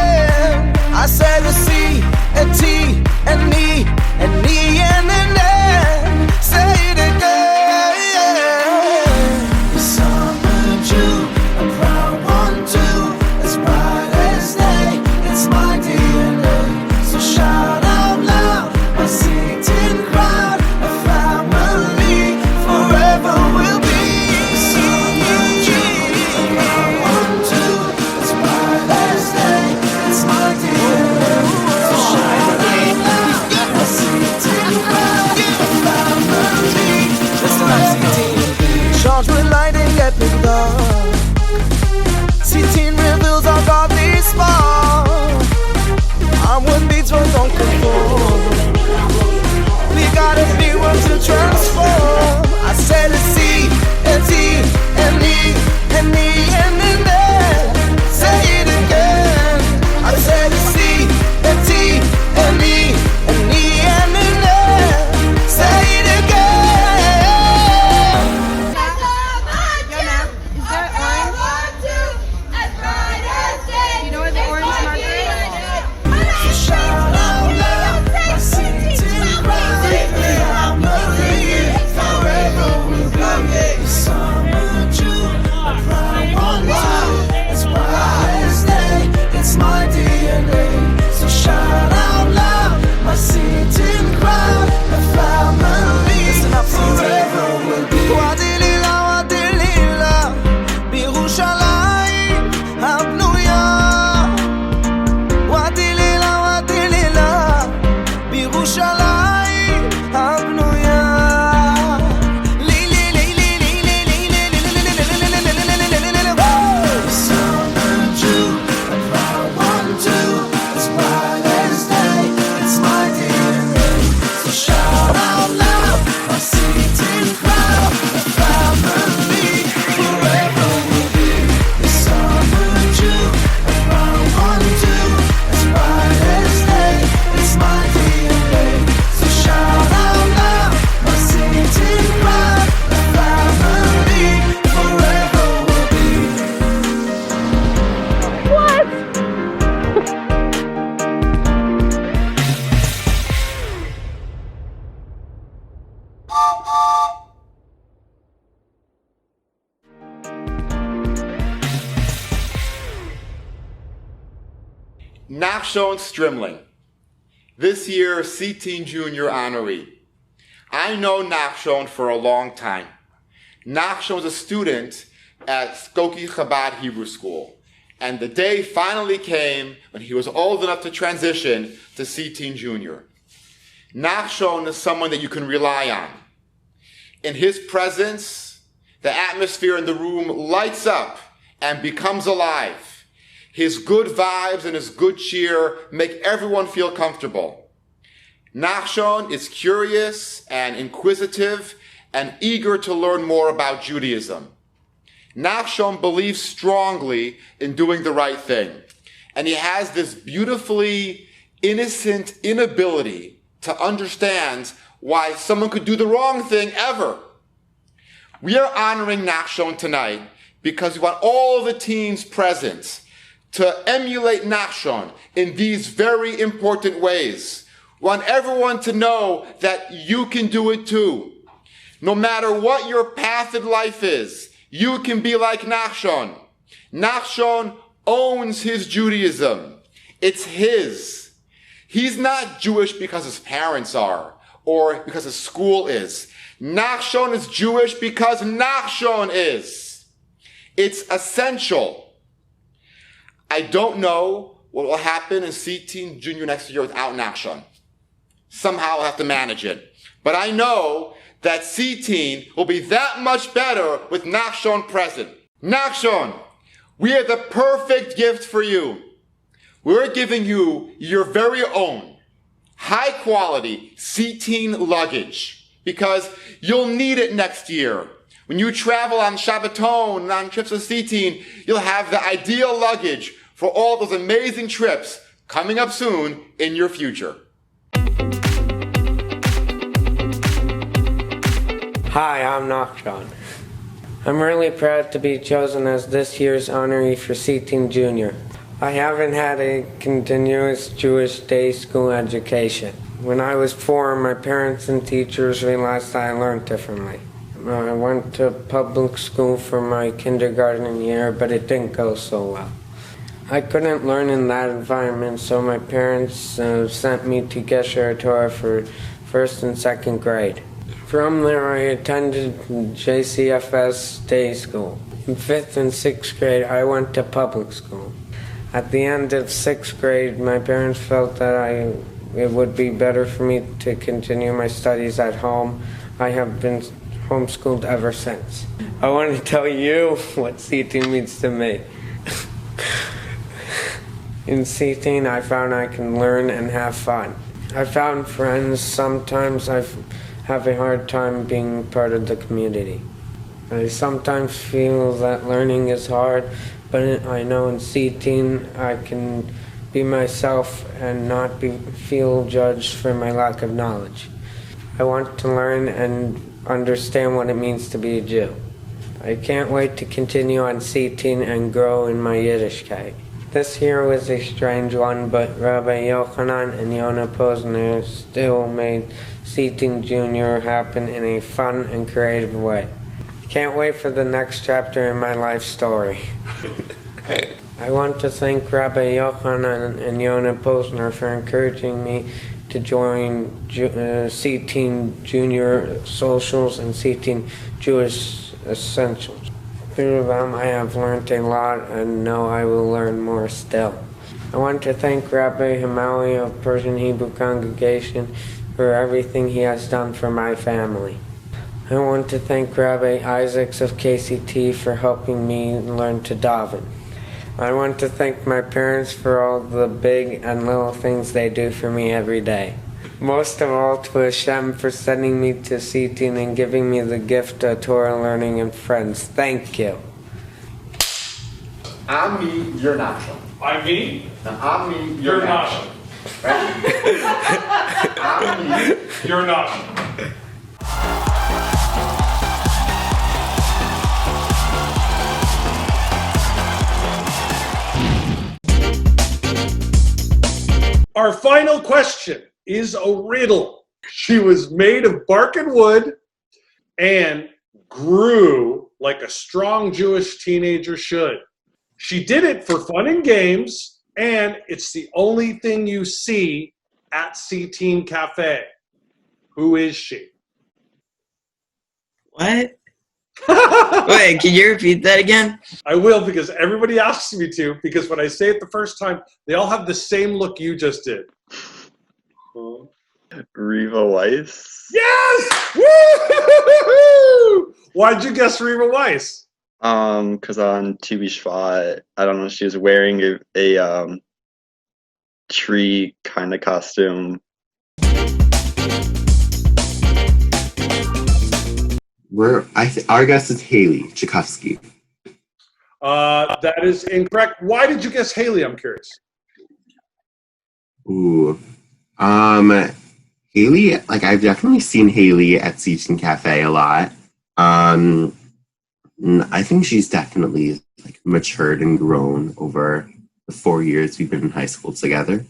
Knapp Shawn Strimling, this year's Cteen Junior honoree. I know Knapp Shawn for a long time. Knapp Shawn was a student at Skokie Chabad Hebrew School, and the day finally came when he was old enough to transition to Cteen Junior. Knapp Shawn is someone that you can rely on. In his presence, the atmosphere in the room lights up and becomes alive. His good vibes and his good cheer make everyone feel comfortable. Knapp Shawn is curious and inquisitive and eager to learn more about Judaism. Knapp Shawn believes strongly in doing the right thing, and he has this beautifully innocent inability to understand why someone could do the wrong thing ever. We are honoring Knapp Shawn tonight because we want all the teens present to emulate Knapp Shawn in these very important ways. We want everyone to know that you can do it too. No matter what your path in life is, you can be like Knapp Shawn. Knapp Shawn owns his Judaism. It's his. He's not Jewish because his parents are or because his school is. Knapp Shawn is Jewish because Knapp Shawn is. It's essential. I don't know what will happen in Cteen Junior next year without Knapp Shawn. Somehow I'll have to manage it. But I know that Cteen will be that much better with Knapp Shawn present. Knapp Shawn, we have the perfect gift for you. We're giving you your very own high-quality Cteen luggage because you'll need it next year. When you travel on Shabbaton and on trips to Cteen, you'll have the ideal luggage for all those amazing trips coming up soon in your future. Hi, I'm Knapp Shawn. I'm really proud to be chosen as this year's honoree for Cteen Junior. I haven't had a continuous Jewish day school education. When I was 4, my parents and teachers realized I learned differently. I went to public school for my kindergarten year, but it didn't go so well. I couldn't learn in that environment, so my parents sent me to Gesher Torah for 1st and 2nd grade. From there, I attended JCFS day school. In 5th and 6th grade, I went to public school. At the end of 6th grade, my parents felt that it would be better for me to continue my studies at home. I have been homeschooled ever since. I want to tell you what Cteen means to me. In Cteen, I found I can learn and have fun. I found friends. Sometimes I have a hard time being part of the community. I sometimes feel that learning is hard, but I know in Cteen I can be myself and not feel judged for my lack of knowledge. I want to learn and understand what it means to be a Jew. I can't wait to continue on Cteen and grow in my Yiddishkeit. This year was a strange one, but Rabbi Yochanan and Yonah Posner still made Cteen Junior happen in a fun and creative way. Can't wait for the next chapter in my life story. I want to thank Rabbi Yochanan and Yonah Posner for encouraging me to join Cteen Junior Socials and Cteen Jewish Essentials. Through them, I have learned a lot and know I will learn more still. I want to thank Rabbi Hamawi of Persian Hebrew Congregation for everything he has done for my family. I want to thank Rabbi Isaacs of KCT for helping me learn to daven. I want to thank my parents for all the big and little things they do for me every day. Most of all to Hashem for sending me to Cteen and giving me the gift of Torah learning and friends. Thank you. I'm me, you're Knapp Shawn. I'm me? I'm me, you're Knapp Shawn. Right? I'm me, you're Knapp Shawn. Our final question is a riddle. She was made of bark and wood and grew like a strong Jewish teenager should. She did it for fun and games, and it's the only thing you see at Cteen Cafe. Who is she? What? Wait, can you repeat that again? I will, because everybody asks me to, because when I say it the first time, they all have the same look you just did. Reva Weiss? Yes! Woo! Why'd you guess Reva Weiss? Because on Tu B'Shvat, I don't know, she was wearing a tree kind of costume. Our guess is Haley Tchaikovsky. That is incorrect. Why did you guess Haley? I'm curious. Ooh. Haley, like I've definitely seen Haley at Cteen Cafe a lot. I think she's definitely like matured and grown over the 4 years we've been in high school together.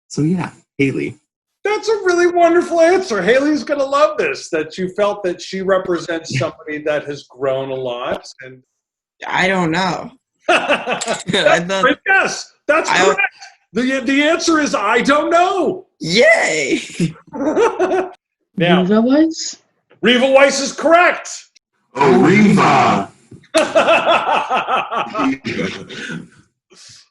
So yeah, Haley. That's a really wonderful answer. Haley's going to love this, that you felt that she represents somebody that has grown a lot. And I don't know. Yes, that's correct. The answer is I don't know. Yay! Now, Reva Weiss? Reva Weiss is correct. Oh, Reva!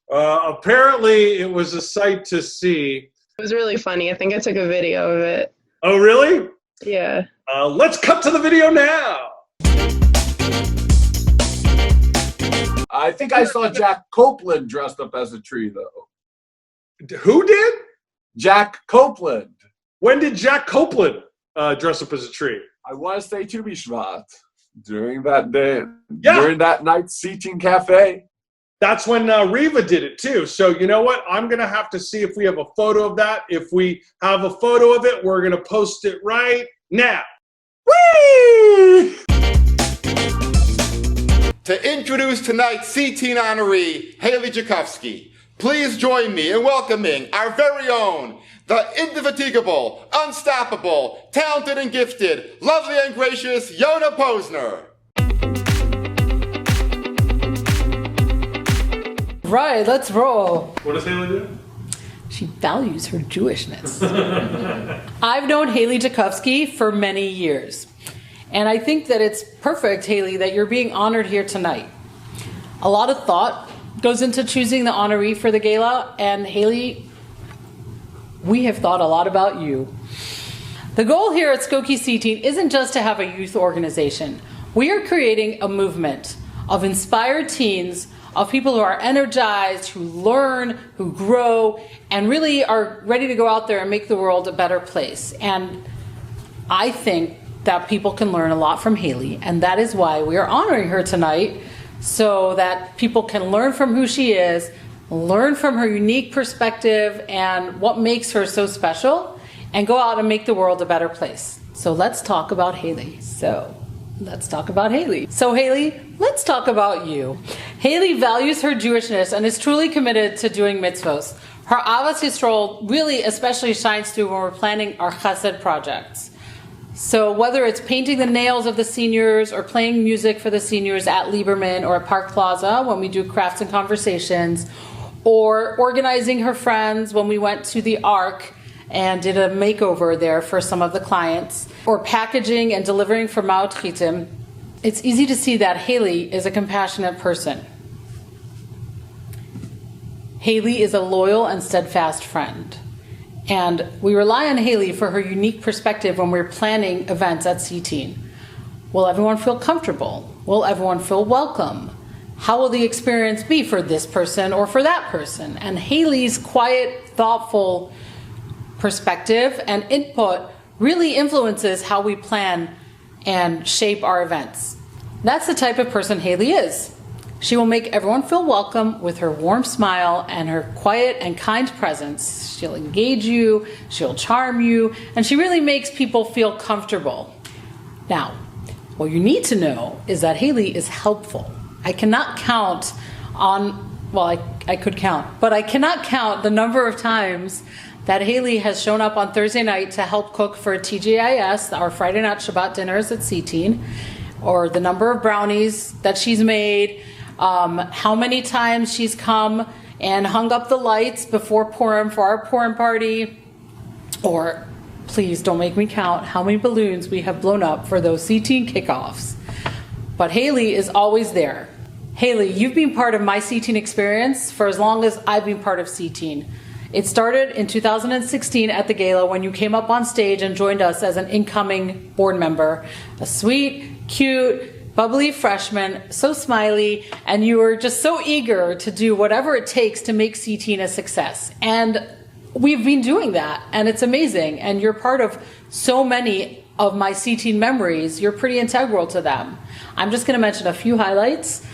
Apparently, it was a sight to see. It was really funny. I think I took a video of it. Oh, really? Yeah. Let's cut to the video now. I think I saw Jack Copeland dressed up as a tree, though. Who did? Jack Copeland. When did Jack Copeland dress up as a tree? I want to say Tu B'Shvat. During that day, Yeah. during that night's Cteen Cafe. That's when Reva did it too. So you know what? I'm going to have to see if we have a photo of that. If we have a photo of it, we're going to post it right now. Whee! To introduce tonight's Cteen honoree, Haley Tchaikovsky, please join me in welcoming our very own, the indefatigable, unstoppable, talented and gifted, lovely and gracious Yona Posner. Right, let's roll. What does Haley do? She values her Jewishness. I've known Haley Tchaikovsky for many years. And I think that it's perfect, Haley, that you're being honored here tonight. A lot of thought goes into choosing the honoree for the gala. And Haley, we have thought a lot about you. The goal here at Skokie Cteen isn't just to have a youth organization. We are creating a movement of inspired teens, of people who are energized, who learn, who grow, and really are ready to go out there and make the world a better place. And I think that people can learn a lot from Haley, and that is why we are honoring her tonight, so that people can learn from who she is, learn from her unique perspective and what makes her so special, and go out and make the world a better place. So let's talk about Haley. So let's talk about Haley. So Haley, let's talk about you. Haley values her Jewishness and is truly committed to doing mitzvos. Her Avas Yisrael really especially shines through when we're planning our chesed projects. So whether it's painting the nails of the seniors or playing music for the seniors at Lieberman or at Park Plaza when we do crafts and conversations, or organizing her friends when we went to the Ark and did a makeover there for some of the clients, or packaging and delivering for Ma'ot Chitim, it's easy to see that Haley is a compassionate person. Haley is a loyal and steadfast friend. And we rely on Haley for her unique perspective when we're planning events at Cteen. Will everyone feel comfortable? Will everyone feel welcome? How will the experience be for this person or for that person? And Haley's quiet, thoughtful perspective and input really influences how we plan and shape our events. That's the type of person Haley is. She will make everyone feel welcome with her warm smile and her quiet and kind presence. She'll engage you, she'll charm you, and she really makes people feel comfortable. Now, what you need to know is that Haley is helpful. I cannot count on, well, I could count, but I cannot count the number of times that Haley has shown up on Thursday night to help cook for TGIS, our Friday night Shabbat dinners at Cteen, or the number of brownies that she's made, how many times she's come and hung up the lights before Purim for our Purim party. Or please don't make me count how many balloons we have blown up for those Cteen kickoffs. But Haley is always there. Haley, you've been part of my Cteen experience for as long as I've been part of Cteen. It started in 2016 at the gala when you came up on stage and joined us as an incoming board member. A sweet, cute, bubbly freshman, so smiley, and you were just so eager to do whatever it takes to make Cteen a success. And we've been doing that, and it's amazing. And you're part of so many of my Cteen memories. You're pretty integral to them. I'm just going to mention a few highlights.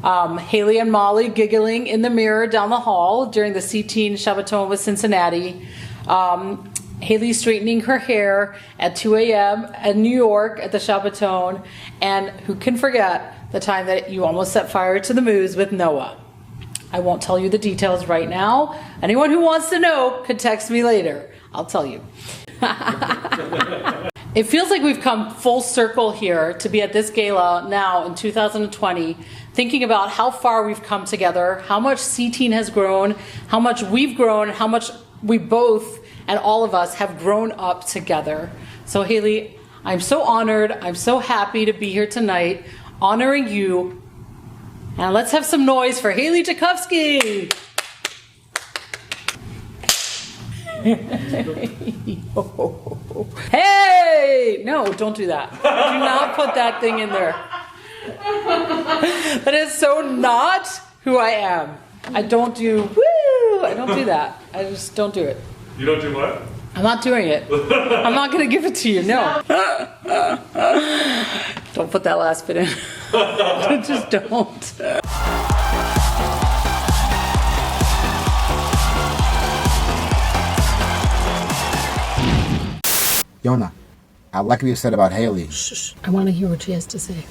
Haley and Molly giggling in the mirror down the hall during the Cteen Shabbaton with Cincinnati. Haley straightening her hair at 2 a.m. at New York at the Shabbaton. And who can forget the time that you almost set fire to the moose with Noah. I won't tell you the details right now. Anyone who wants to know could text me later. I'll tell you. It feels like we've come full circle here to be at this gala now in 2020, thinking about how far we've come together, how much Cteen has grown, how much we've grown, how much we both and all of us have grown up together. So Haley, I'm so honored. I'm so happy to be here tonight, honoring you. And let's have some noise for Haley Tchaikovsky. Hey! No, don't do that. Do not put that thing in there. That is so not who I am. I don't do woo. I don't do that. I just don't do it. You don't do what? I'm not doing it. I'm not going to give it to you. No. Don't put that last bit in. Just don't. Yona, I like what you said about Haley. Shh. I want to hear what she has to say.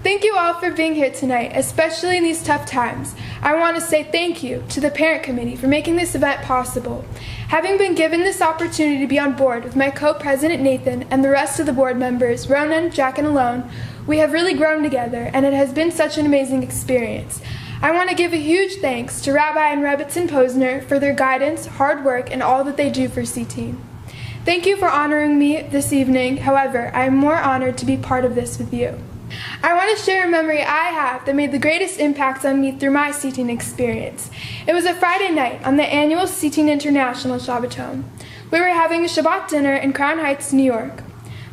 Thank you all for being here tonight, especially in these tough times. I want to say thank you to the parent committee for making this event possible. Having been given this opportunity to be on board with my co-president Nathan and the rest of the board members, Ronan, Jack, and Alone, we have really grown together, and it has been such an amazing experience. I want to give a huge thanks to Rabbi and Rebbitzin Posner for their guidance, hard work, and all that they do for Cteen. Thank you for honoring me this evening. However, I am more honored to be part of this with you. I want to share a memory I have that made the greatest impact on me through my Cteen experience. It was a Friday night on the annual Cteen International Shabbaton. We were having a Shabbat dinner in Crown Heights, New York.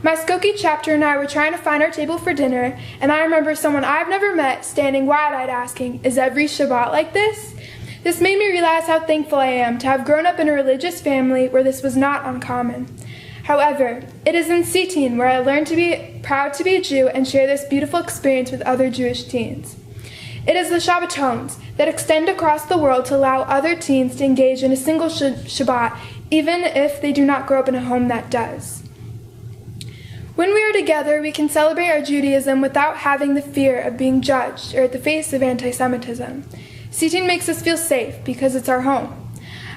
My Skokie chapter and I were trying to find our table for dinner, and I remember someone I've never met standing wide-eyed asking, "Is every Shabbat like this?" This made me realize how thankful I am to have grown up in a religious family where this was not uncommon. However, it is in Cteen where I learned to be proud to be a Jew and share this beautiful experience with other Jewish teens. It is the Shabbatons that extend across the world to allow other teens to engage in a single Shabbat, even if they do not grow up in a home that does. When we are together, we can celebrate our Judaism without having the fear of being judged or at the face of anti-Semitism. Cteen makes us feel safe because it's our home.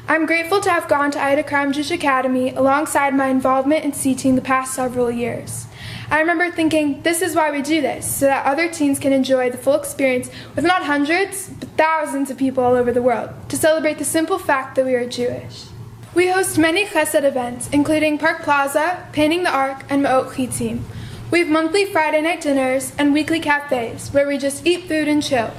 I'm grateful to have gone to Dacron Jewish Academy alongside my involvement in Cteen the past several years. I remember thinking, this is why we do this, so that other teens can enjoy the full experience with not hundreds, but thousands of people all over the world, to celebrate the simple fact that we are Jewish. We host many chesed events, including Park Plaza, Painting the Ark, and Ma'ot Chitzim. We have monthly Friday night dinners and weekly cafes, where we just eat food and chill.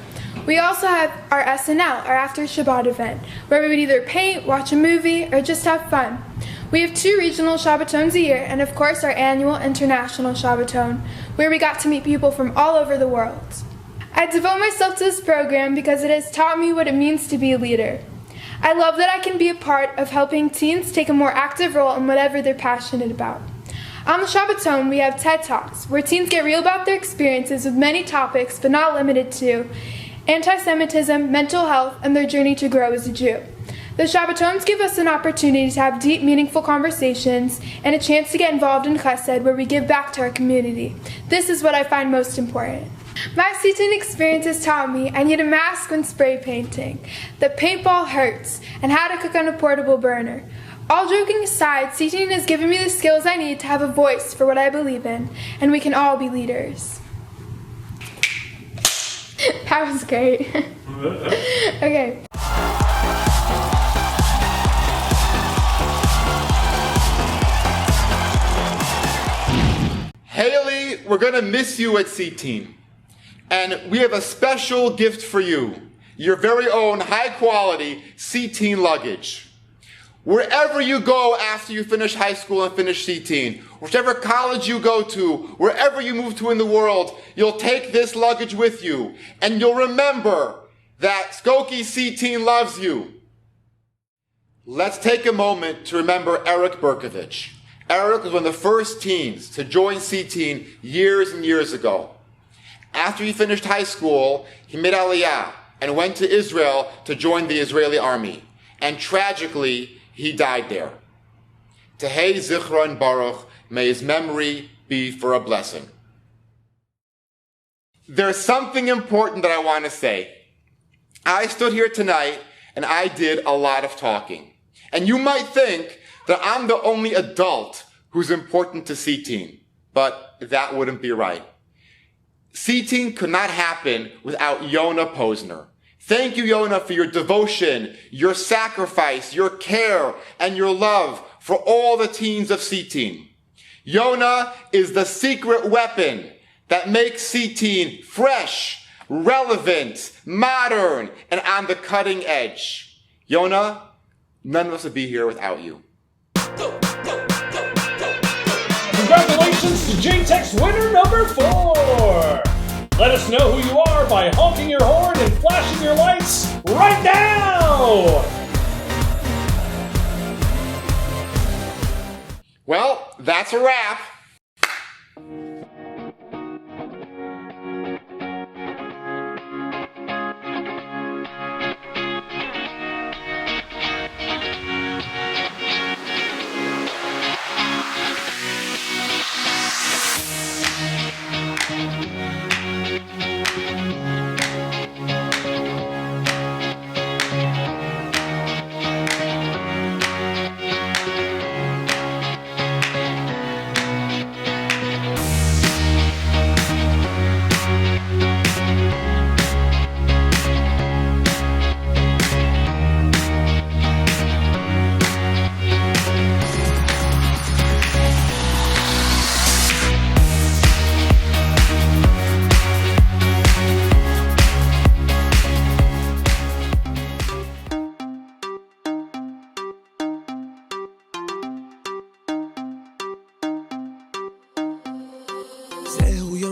We also have our SNL, our After Shabbat event, where we would either paint, watch a movie, or just have fun. We have 2 regional Shabbatons a year, and of course our annual International Shabbaton, where we got to meet people from all over the world. I devote myself to this program because it has taught me what it means to be a leader. I love that I can be a part of helping teens take a more active role in whatever they're passionate about. On the Shabbaton, we have TED Talks, where teens get real about their experiences with many topics, but not limited to anti-Semitism, mental health, and their journey to grow as a Jew. The Shabbatons give us an opportunity to have deep, meaningful conversations and a chance to get involved in chesed, where we give back to our community. This is what I find most important. My Cteen experience has taught me I need a mask when spray painting, that paintball hurts, and how to cook on a portable burner. All joking aside, Cteen has given me the skills I need to have a voice for what I believe in, and we can all be leaders. That was great. Okay. Haley, we're gonna miss you at Cteen. And we have a special gift for you. Your very own high-quality Cteen luggage. Wherever you go after you finish high school and finish Cteen, whichever college you go to, wherever you move to in the world, you'll take this luggage with you. And you'll remember that Skokie Cteen loves you. Let's take a moment to remember Eric Berkovich. Eric was one of the first teens to join Cteen years and years ago. After he finished high school, he made Aliyah and went to Israel to join the Israeli army. And tragically, he died there. Tehei Zichron Baruch, may his memory be for a blessing. There's something important that I want to say. I stood here tonight and I did a lot of talking. And you might think that I'm the only adult who's important to Cteen, but that wouldn't be right. Cteen could not happen without Yona Posner. Thank you, Yona, for your devotion, your sacrifice, your care, and your love for all the teens of Cteen. Yona is the secret weapon that makes Cteen fresh, relevant, modern, and on the cutting edge. Yona, none of us would be here without you. Congratulations to JText winner number 4! Let us know who you are by honking your horn and flashing your lights right now! Well, that's a wrap.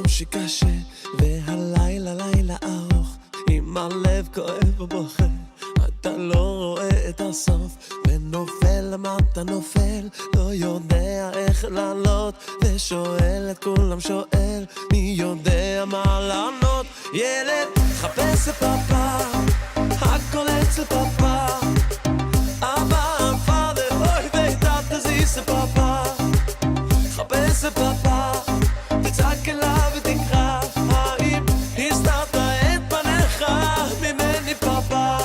שקשה והלילה לילה ארוך עם הלב כואב ובוכה אתה לא רואה את הסוף ונופל למטה נופל לא יודע איך לעלות ושואל את כולם שואל מי יודע מה לענות ילד חפש את פאפה הכל אצל פאפה אבא פאדר אוי ואיתת תזיז את פאפה חפש את פאפה תצעק אליו ותקרא האם הסתרת את פניך ממני פאפה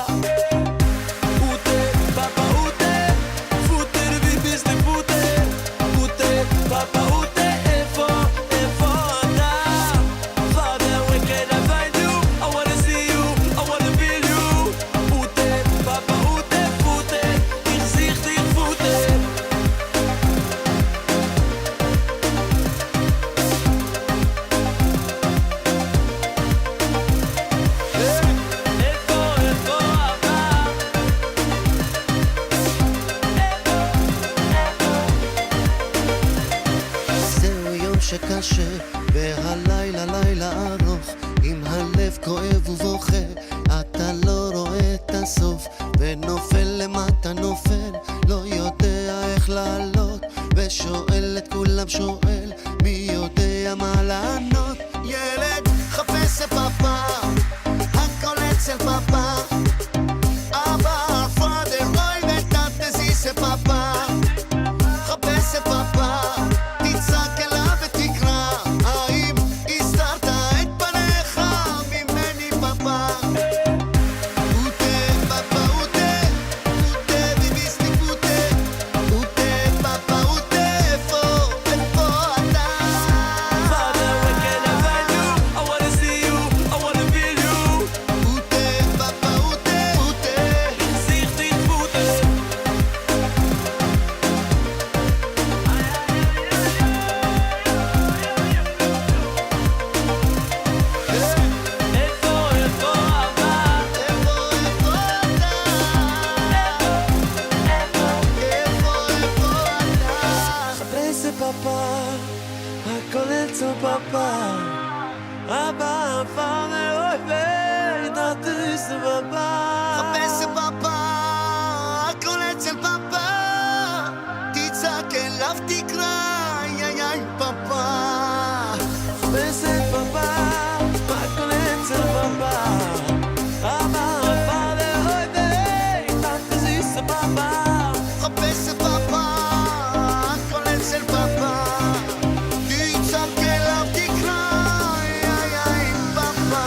פוטה פאפה פוטה פוטה וביביסטי פוטה פוטה פאפה פוטה איפה אתה Father where can I find you I wanna see you I wanna feel you פוטה פאפה פוטה פוטה תחזיך פוטה שקשה והלילה לילה ארוך עם הלב כואב ובוכה אתה לא רואה את הסוף ונופל למטה נופל לא יודע איך לעלות ושואל את כולם שואל מי יודע מה לענות ילד חפש את פאפה הכל אצל פאפה אבא פאדר אוי ואתה תזיז את פאפה חפש את פאפה תצעק אליו ותקרא האם הסתרת את פניך ממני פאפה פוטה פאפה פוטה פוטה ביביסטי פוטה פוטה פאפה פוטה איפה אתה Father where can I find you I wanna see you I wanna feel you פאפה, הכל אצל פאפה. אבא, פאדר, אוי ויי, דאטוס פאפה. חפש פאפה, הכל אצל פאפה. תצעק אליו תקרא, איי איי פאפה. חפש פאפה, הכל אצל פאפה. אבא, פאדר, אוי ויי, דאטוס פאפה. חפש פאפה, הכל אצל פאפה. תצעק אליו תקרא, איי איי פאפה.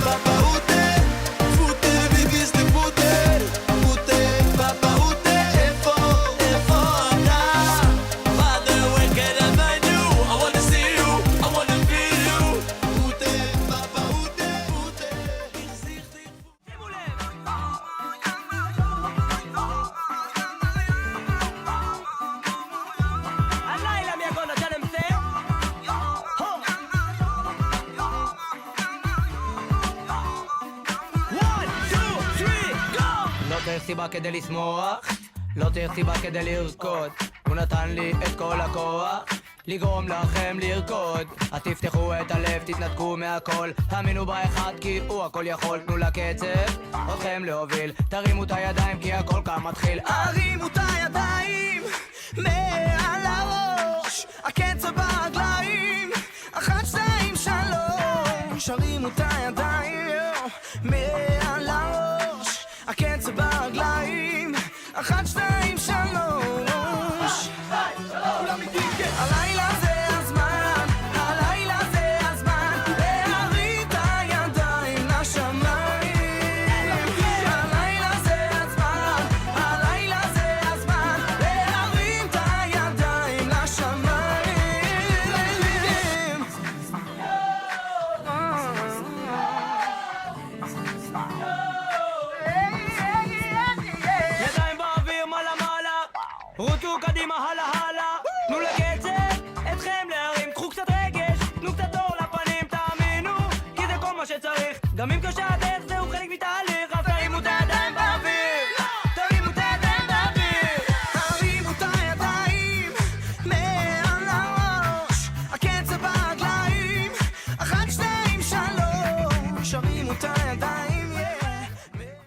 פאפה הוטה, פוטה ביביס לפוטה. פוטה, פאפה הוטה, איפה אתה? Father, where can I find you? I wanna see you, I wanna feel you. פוטה, פאפה הוטה, פוטה. שימו לב! הלילה מי הגונה תלם זה? לא צריך סיבה כדי לשמוח, לא צריך סיבה כדי לרקוד. הוא נתן לי את כל הכוח לגרום לכם לרקוד. אז תפתחו את הלב, תתנתקו מהכל, תאמינו באחד כי הוא הכל יכול. תנו לקצב אתכם להוביל, תרימו את הידיים כי הכל כאן מתחיל. הרימו את הידיים מעל הראש, הקצב ברגליים, 1, 2, 3. הרימו את הידיים מעל הראש, הקצב ברגליים, 1, 2, 3. כולם איתי, כן. הלילה זה הזמן, הלילה זה הזמן להרים את הידיים לשמיים. הלילה זה הזמן, הלילה זה הזמן להרים את הידיים לשמיים. ידיים באוויר מעלה מעלה, רוצו קדימה הלאה